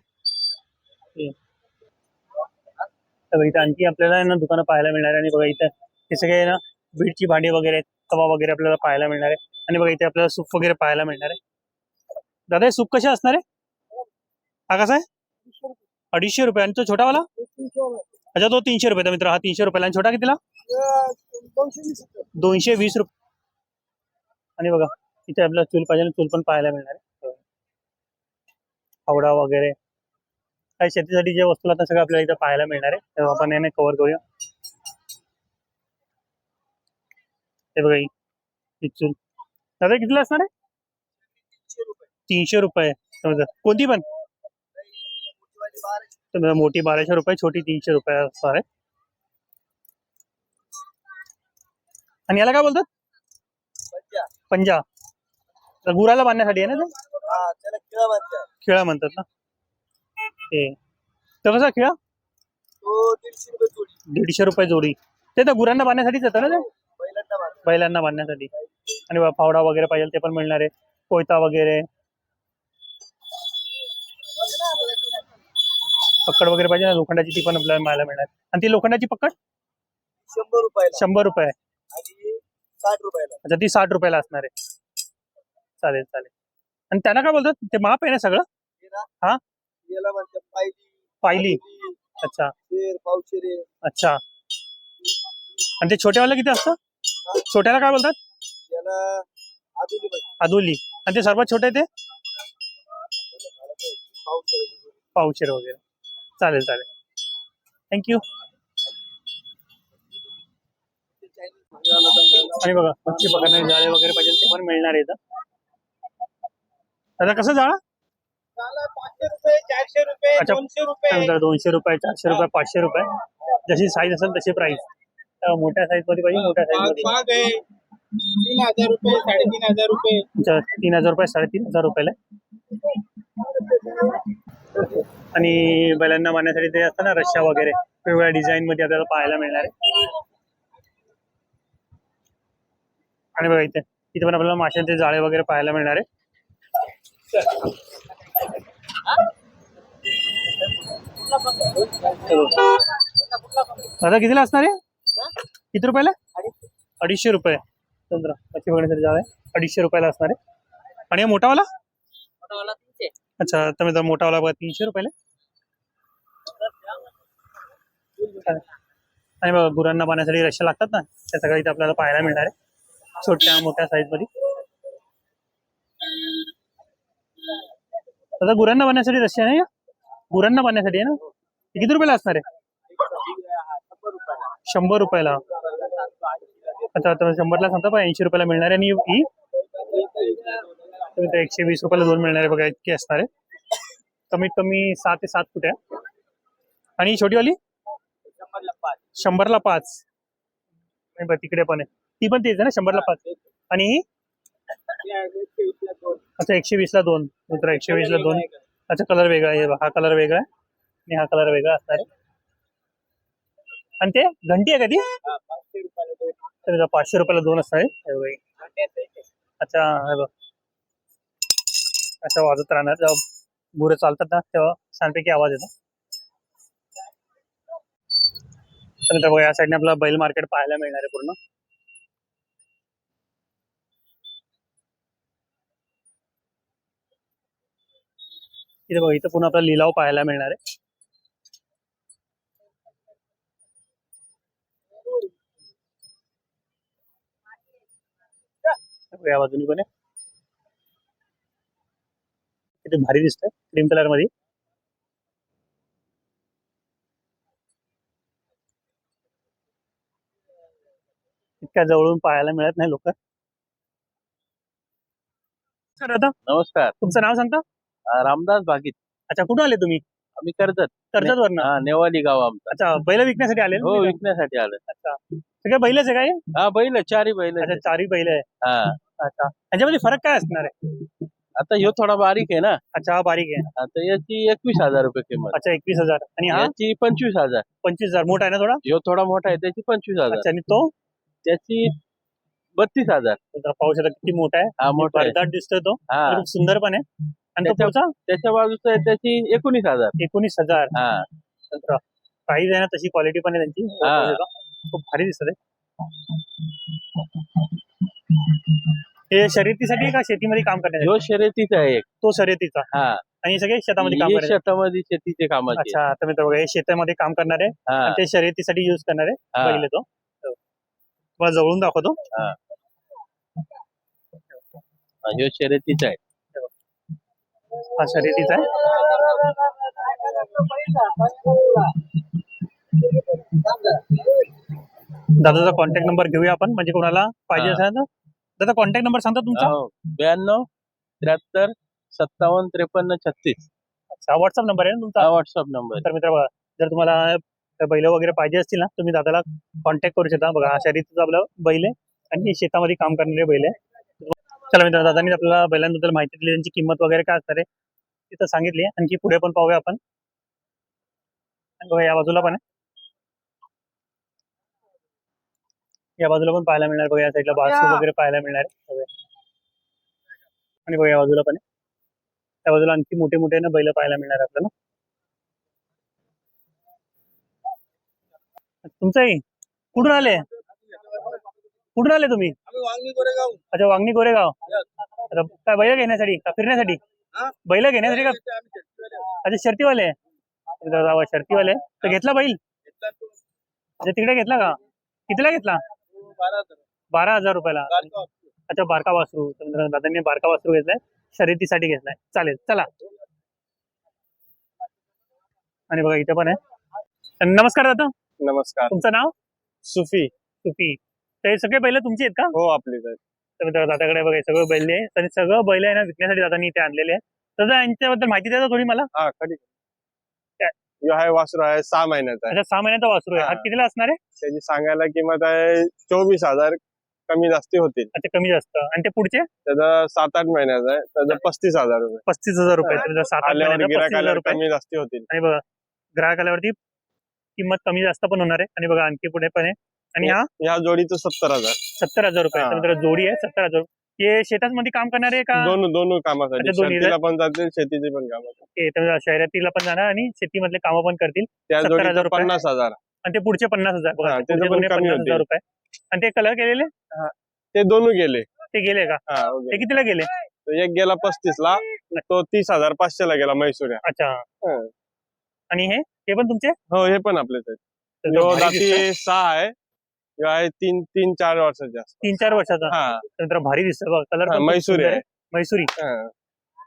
तर इथं आणखी आपल्याला ना दुकानं पाहायला मिळणार आहे. आणि बघा इथं हे सगळे ना बीटची भांडी वगैरे, तवा वगैरे आपल्याला पाहायला मिळणार आहे. आणि बघा इथे आपल्याला सूप वगैरे पाहायला मिळणार आहे. दादा हे सूप कसे असणार आहे? हा कसा आहे? 250 रुपये. आणि तो छोटावाला? अच्छा तो 300 रुपये. मित्र हा 300 रुपयाला. आणि छोटा कितीला? 220 रुपये. आणि बघा इथे आपल्याला चूल पाहिजे, चूल पण पाहायला मिळणार आहे. फावडा वगैरे काही शेतीसाठी जे वस्तू लागतात सगळं आपल्याला इथं पाहायला मिळणार आहे. तेव्हा आपण याने कव्हर करूया. हे बघा ही चूल. दादा कितीला असणार आहे? 300 रुपये. कोणती पण? मोठी 1200 रुपये, छोटी 300 रुपये असणार आहे. आणि याला काय बोलतात? पंजा. तर गुराला बांधण्यासाठी आहे ना ते? खिळा म्हणतात ना ते. तर कसा खिळा? 150 रुपये जोडी. ते तर गुरांना बांधण्यासाठीच येतं ना ते? बैलांना बांधण्यासाठी. आणि फावडा वगैरे पाहिजे ते पण मिळणार आहे. कोयता वगैरे, पकड वगैरे पाहिजे ना लोखंडाची, ती पण आपल्याला मिळायला मिळणार. आणि ती लोखंडाची पकड 100 रुपये. 60 रुपयाला. अच्छा ती 60 रुपयाला असणार आहे. चालेल चालेल. आणि त्यांना काय बोलतात? ते माप आहे ना सगळं? हा पायली. अच्छा अच्छा. आणि ते छोट्यावाला किती असतं? छोट्याला काय बोलतात? अदुली. आणि ते सर्वात छोटे ते पावशेर वगैरे. चालेल चालेल. थँक्यू. आणि बघा मच्छी पकडणारे जाळे वगैरे पाहिजे ते पण मिळणार आहे इथं. दादा कसं जाळा? 500 रुपये 400 रुपये अच्छा. 200 रुपये त्यानंतर 200 रुपये 400 रुपये 500 रुपये जशी साईज असेल तशी प्राइस. मोठ्या साईज मध्ये पाहिजे मोठ्या साईज मध्ये. बाग आहे 3000 रुपये 3500 रुपये 3,000 रुपये 3,500 रुपयाला आहे. आणि बैलांना बांधण्यासाठी ते असतं ना रश्या वगैरे वेगवेगळ्या डिझाईन मध्ये आपल्याला पाहायला मिळणार आहे. आणि बघा इथे पण आपल्याला माशांचे जाळे वगैरे पाहायला मिळणार आहे. दादा कितीला असणार आहे? किती रुपयाला? 250 रुपये. चंद्र मच्छी बघण्यासाठी जाळ आहे 250 रुपयाला असणार आहे. आणि हा मोठावाला? अच्छा तर मोठावाला बघा 300 रुपयाला. आणि बघा गुरांना पाण्यासाठी रश्या लागतात ना त्या सगळ्या इथे आपल्याला पाहायला मिळणार आहे छोट्या मोठ्या साईज मध्ये. आता गुरांना बांधण्यासाठी रस्सी आहे ना? गुरांना बांधण्यासाठी आहे ना? किती रुपयाला असणार आहे? 100 रुपयाला. अच्छा तर 100ला सांगता पण 80 रुपयाला मिळणार आहे. आणि ही 120 रुपयाला 2 मिळणार आहे बघा इतकी असणार आहे. कमीत कमी 6 ते 7 फूट आहे. आणि ही छोटीवाली 100ला 5. तिकडे पण आहे ती पण तेच आहे ना 100ला 5. आणि ही अच्छा 120ला 2. मित्र 120ला 2. अच्छा कलर वेगळा आहे. हा कलर वेगळा आहे आणि हा कलर वेगळा असणार आहे. आणि ते घंटी आहे का ती? तर 500 रुपयाला 2 असणार आहे. अच्छा हे बघ असं वाजत राहणार जेव्हा गुरं चालतात ना तेव्हा छानपैकी आवाज येतो. तर बघा या साईडने आपला बैल मार्केट पाहायला मिळणार आहे पूर्ण. इथे बघा इथं पुन्हा आपला लिलाव पाहायला मिळणार आहे. या बाजूनी पण आहे. किती भारी दिसतंय क्रीम कलर मध्ये. इतक्या जवळून पाहायला मिळत नाही लोक. सर आता नमस्कार. तुमचं नाव सांगता? रामदास भागीत. अच्छा कुठून आले तुम्ही? आम्ही कर्जत कर्जतवरनं. नेवाली गाव आमचा. अच्छा बैल विकण्यासाठी आले ना हो तुम्ही? विकण्यासाठी आलं. अच्छा सगळे बैलच आहे काय? हा बैल 4 बैल. अच्छा 4 बैल आहे. हा अच्छा त्याच्यामध्ये फरक काय असणार आहे? आता ह्यो थोडा बारीक आहे ना. अच्छा हा बारीक आहे. आता याची 21,000 रुपये किंमत. अच्छा 21,000. आणि हा याची 25,000. 25,000. मोठा आहे ना थोडा? ह्यो थोडा मोठा आहे त्याची 25,000. अच्छा आणि तो? त्याची 32,000. जरा पाहू शकता किती मोठा आहे. हा मोठा आहे. भरदाट दिसतोय तो. हा खूप सुंदर पण आहे. आणि तो पुढचा? त्याच्या बाजूचा आहे त्याची 19,000. 19,000. हा प्राइस आहे ना तशी क्वालिटी पण आहे त्यांची. हा. खूप भारी दिसत आहे. हे शर्यतीसाठी का शेतीमध्ये काम करण्यासाठी? ह्यो शर्यतीचा आहे एक. तो शर्यतीचा. हा आणि हे सगळे शेतामध्ये काम हे करणार. शेतामध्ये शेतीचे कामाचे. अच्छा तर मित्र बघा हे शेतामध्ये काम करणार आहे हा आणि ते शर्यतीसाठी युज करणार आहे. हा. पहिले तो तुम्हाला जवळून दाखवतो. हा. ह्यो शर्यतीचा आहे. हा शर्यतीचा आहे. दादाचा कॉन्टॅक्ट नंबर घेऊया आपण म्हणजे कोणाला पाहिजे असेल ना. दादा कॉन्टॅक्ट नंबर सांगता तुमचा? 92 73 57 53 36. अच्छा व्हॉट्सअप नंबर आहे ना तुमचा? हा व्हॉट्सअप नंबर. तर मित्र बघा जर तुम्हाला बैल वगैरे पाहिजे असतील ना तुम्ही दादाला कॉन्टॅक्ट करू शकता. बघा हा शर्यतीचा आपला बैल आहे आणि शेतामध्ये काम करणारे बैल आहे. चला मित्र दादांनी आपल्याला बैलांबद्दल माहिती दिली त्यांची किंमत वगैरे काय असणार आहे तिथं सांगितली. आणखी पुढे पण पाहूया आपण. बघा या बाजूला पण आहे. या बाजूला पण पाहायला मिळणार बघा या साईडला बासू वगैरे पाहायला मिळणार आहे. आणि बघा या बाजूला पण आहे. त्या बाजूला आणखी मोठे मोठे ना बैल पाहायला मिळणार आपल्याला. तुमचं आहे कुठून आले? कुठून आले तुम्ही? अच्छा वांगणी गोरेगाव. आता काय बैल घेण्यासाठी का फिरण्यासाठी? बैल घेण्यासाठी का? अच्छा शर्तीवाले शर्तीवाले तर घेतला बैल? अच्छा तिकडे घेतला का? कितीला घेतला? 12,000 रुपयाला. अच्छा बारका वासरू. दादांनी बारका वासरू घेतलाय शर्यतीसाठी घेतलाय. चालेल चला. आणि बघा इथे पण आहे. नमस्कार दादा. नमस्कार. तुमचं नाव? सुफी. सुफी. ते सगळे बैल तुमचे आहेत का? हो आपले तर दादाकडे बघा सगळं बैल आहे आणि सगळं बैल आहे ना विकण्यासाठी दादांनी इथे आणलेले आहे. दादा यांच्याबद्दल माहिती द्या थोडी मला. हा खरी काय? यो आहे वासरू आहे 6 महिन्याचा आहे. अच्छा 6 महिन्याचा वासरू आहे. हा. हा कितीला असणार आहे? त्याची सांगायला किंमत आहे 24,000 कमी जास्ती होतील. अच्छा कमी जास्त. आणि ते पुढचे त्याचं 7-8 महिन्याचा आहे त्याचं 35,000 रुपये. 35,000 रुपये. तर 7-8 आल्यावर महिन्याचा गिराक 35,000 आल्यावर रुपये. कमी जास्ती होतील. आणि बघा ग्राहक आल्यावरती किंमत कमी जास्त पण होणार आहे. आणि बघा आणखी पुढे पण आहे. आणि हा ह्या जोडीचं 70,000. 70,000 रुपये. हा. तर मित्रांनो जोडी आहे 70,000. हे शेतामध्ये काम करणारे का? दोन कामासाठी अच्छा, दोन्ही. शेतीला पण जातील शेतीची पण कामासाठी. हे तर शहरातील पण जाणार आणि शेतीमधले कामं पण करतील. त्या 70,000 जोडीचं रुपये. 50,000. आणि ते पुढचे 50,000. बघा हा, ते त्याचं पुढचे पण दोन्ही कमी 50,000 होतील. रुपये. आणि ते कलर केलेले ते दोन गेले. ते गेले का? हा ते ओके. कितीला गेले? तो एक गेला 35 ला तो 30,500 ला गेला म्हैसूर्या. अच्छा. हा. आणि हे पण तुमचे? हो हे पण आपलेच आहेत. तर यो भारी दाती दिसतंय. 6 आहे. यो आहे 3-4 वर्षाचा. 3-4 वर्षाचा. हा तर मित्रांनो भारी दिसतं बघा कलर. हा, म्हैसूरी आहे. मैसुरी. हा,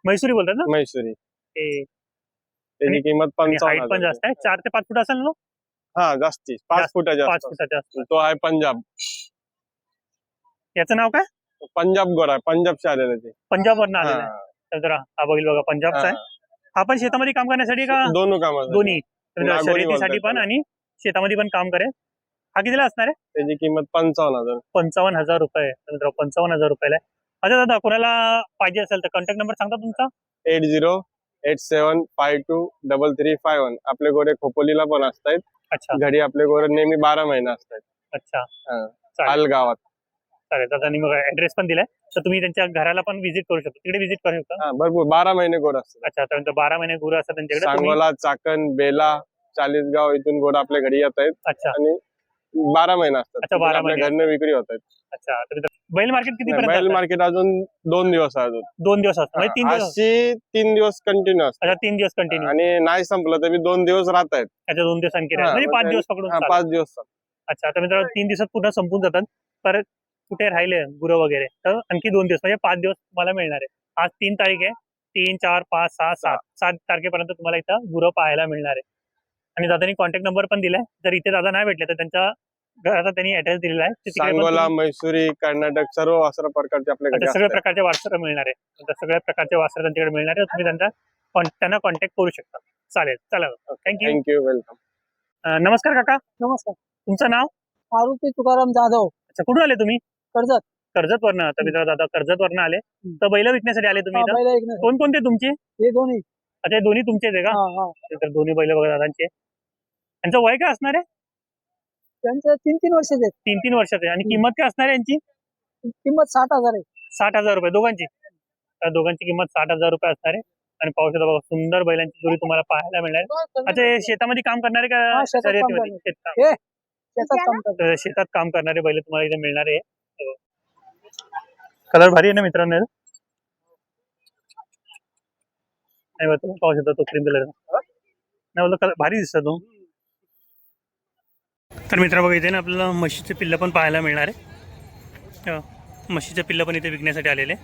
मैसुरी बोलतात ना म्हैसूरी. ते. त्याची किंमत हाईट पण 55,000. जास्त आहे. 4 ते 5 फूट असेल ना? हा जास्ती 5 जास्त. फुटाच्या 5 आसपास. फुटाच्या आसपास. तो आहे पंजाब. याचं नाव काय? पंजाब गोरा पंजाबचे आलेले ते. पंजाबवरून आलेलं आहे. हा, तर जरा हा बघील बघा पंजाबचा आहे. हा पण शेतामध्ये काम करण्यासाठी का? दोन्ही कामासाठी. दोन्ही. तर लागवडी शर्यतीसाठी बोलतात पण त्याला. आणि शेतामध्ये पण काम करेल. हा कितीला असणार आहे? त्याची किंमत 55,000. 55,000 रुपये. तर मित्रांनो 55,000 रुपयाला आहे. अच्छा दादा कोणाला पाहिजे असेल तर कॉन्टॅक्ट नंबर सांगता तुमचा? 8087523351. आपले गोरे खोपोलीला पण असतात. अच्छा घरी आपले गोरे नेहमी 12 महिने असतात. अच्छा चालेल हाल गावात. चालेल. दादांनी मग ऍड्रेस पण दिलाय तर तुम्ही त्यांच्या घराला पण व्हिजिट करू शकता. तिकडे व्हिजिट करू शकता. हा भरपूर 12 महिने गोर असतात. अच्छा तर 12 महिने गुरु असतात त्यांच्याकडे तुम्ही- सांगोला चाकण बेला 40गाव इथून गोर आपल्या घरी येत आहेत अच्छा आणि 12 महिने असतात. अच्छा, 12 आपल्या महिने. घरनं विक्री होत आहेत. अच्छा तर बैल मार्केट किती बैल पर्यंत मार्केट अजून 2 दिवस आहे अजून. 2 दिवस असतात म्हणजे 3 दिवस. अशी 3 दिवस कंटिन्यू असतात. अच्छा 3 दिवस कंटिन्यू. आणि नाही संपलं तरी 2 दिवस राहत आहेत. अच्छा 2 दिवस आणखी राहील. हा, म्हणजे 5 म्हणजे- दिवस पकडून हा चालेल. 5 दिवस. अच्छा आता मित्रांनो 3 दिवसात पूर्ण संपून जातात. परत कुठे राहिले गुरं वगैरे तर आणखी 2 दिवस म्हणजे 5 दिवस तुम्हाला मिळणार आहे. आज 3 तारीख आहे. 3, 4, 5, 6, 7 तारखेपर्यंत तुम्हाला इथं गुरं पाहायला मिळणार आहे. आणि दादानी कॉन्टॅक्ट नंबर पण दिलाय. जर इथे दादा नाही भेटले तर त्यांच्या घराचा त्यांनी ऍड्रेस दिलेला आहे. ते तिकडे पण सांगोला तुम्ही- मैसुरी कर्नाटक सर्व वासर प्रकारचे आपल्या घरी अच्छा, सगळ्या असतात. प्रकारचे वासरं मिळणार आहे. तर सगळ्या प्रकारचे वासरं त्यांच्याकडे मिळणार आहे. तुम्ही त्यांना कॉन्टॅक्ट करू शकता. चालेल चला थँक्यू. Thank you welcome. नमस्कार काका. नमस्कार. तुमचं नाव? मारुती तुकाराम जाधव, अच्छा कुठून आले तुम्ही? कर्जत. कर्जत वरनं. तर मित्र दादा कर्जत वरनं आले तर बैल विकण्यासाठी आले तुम्ही इथं? पहिला एक नाही. कोणकोणते तुमचे? हे दोन्ही. अच्छा हे दोन्ही तुमचेच आहे का? तर दोन्ही बैल बघा दादांचे. यांचं वय काय असणार आहे? त्यांचं 3-3 वर्षाचे आहेत. 3-3 वर्षाचे. आणि किंमत काय असणार आहे यांची? किंमत 60,000 आहे. 60,000 रुपये दोघांची. तर दोघांची किंमत 60,000 रुपये असणार आहे. आणि पाहू शकता बघा सुंदर बैलांची जोडी तुम्हाला पाहायला मिळणार आहे. अच्छा हे शेतामध्ये काम करणारे का हा, शेतात काम शर्यतीमध्ये? करणारे. शेतात. त्याचाच काम करतात. तर शेतात काम करणारे बैल तुम्हाला इथे मिळणार आहे. कलर भारी आहे ना मित्रांनो? नाही बघा तुम्ही पाहू शकता तो क्रीम कलर. नाही बोलतो कलर भारी दिसतो तो. तर मित्र बघा इथे ना आपल्याला म्हशीचे पिल्लं पण पाहायला मिळणार आहे. म्हशीचे पिल्लं पण इथे विकण्यासाठी आलेले.